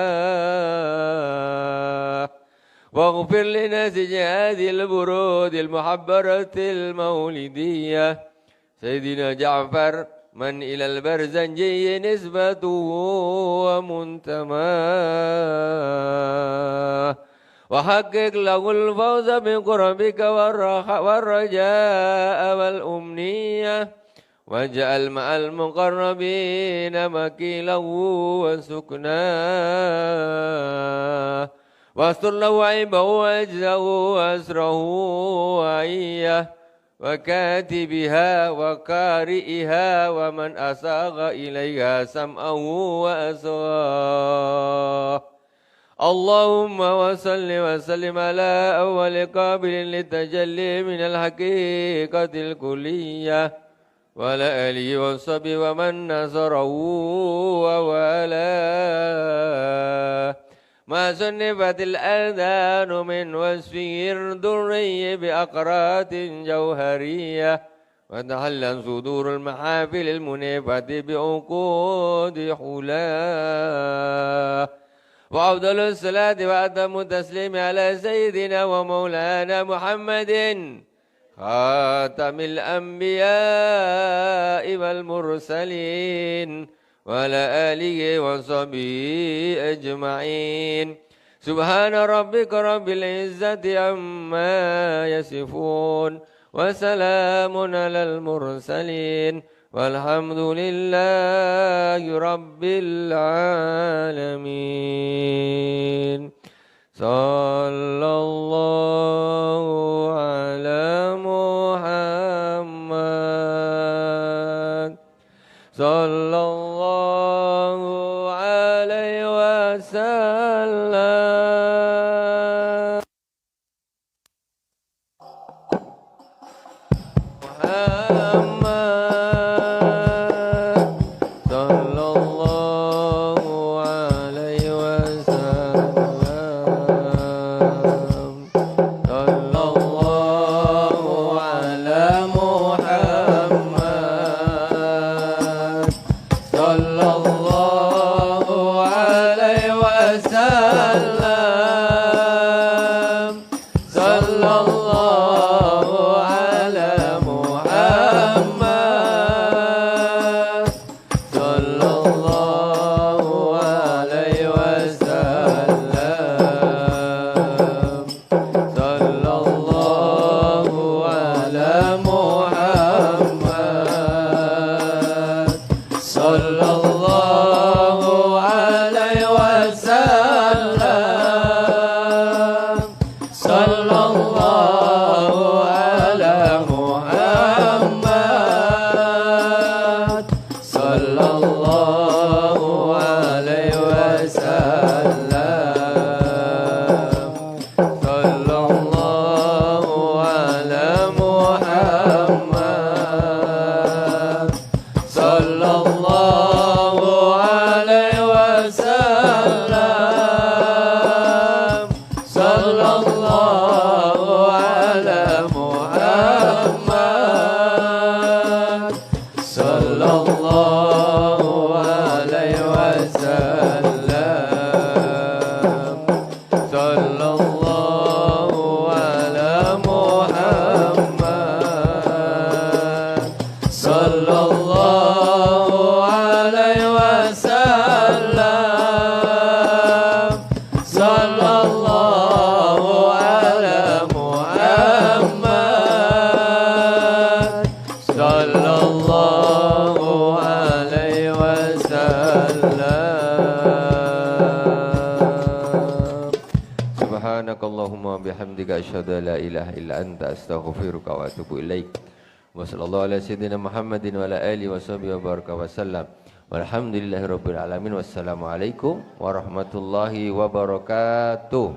واغفر لنسج هذه البرود المحبرة المولدية سيدنا جعفر من إلى البرزنجي نسبته ومنتماه وحقق له الفوز بقربك والرجاء والأمنية واجعل مع المقربين مكيله وسكناه واستر له عيبه وأجزه وأسره وعيه وكاتبها وقارئها ومن أساغ إليها سمعه وأسغاه اللهم وصل وسلم على أول قابل للتجلي من الحقيقة الكلية وعلى آله وصحبه ومن نصره ووالاه ما صنفت الأذان من وصفه الدري بأقراط جوهرية وتحلى صدور المحافل المنيفة بعقود حلاه وأفضل الصلاة وأتم التسليم على سيدنا ومولانا محمد خاتم الأنبياء والمرسلين وعلى آله وصحبه أجمعين سبحان ربك رب العزة عما يصفون وسلام على المرسلين والحمد لله رب العالمين صلى الله على محمد صلى الله عليه وسلم sallallahu alaihi wasallam. Sallallahu ala Muhammad. Sallallahu alaihi wasallam. Sallallahu ala Muhammad. Sallallahu alaihi wasallam. Sallallahu ala Muhammad. Sallallahu alaihi wasallam. Sallallahu ala Muhammad. Sallallahu alaihi wasallam. Sallallahu ala Muhammad. Sallallahu alaihi wasallam. Subhanakallahumma bihamdika asyhadu an la ilaha illa anta astaghfiruka wa atubu ilaik. Wa sallallahu ala sayyidina Muhammadin wa ala alihi wa sahbihi wa baraka wa sallam. Walhamdulillahirabbil alamin. Wassalamualaikum warahmatullahi wabarakatuh.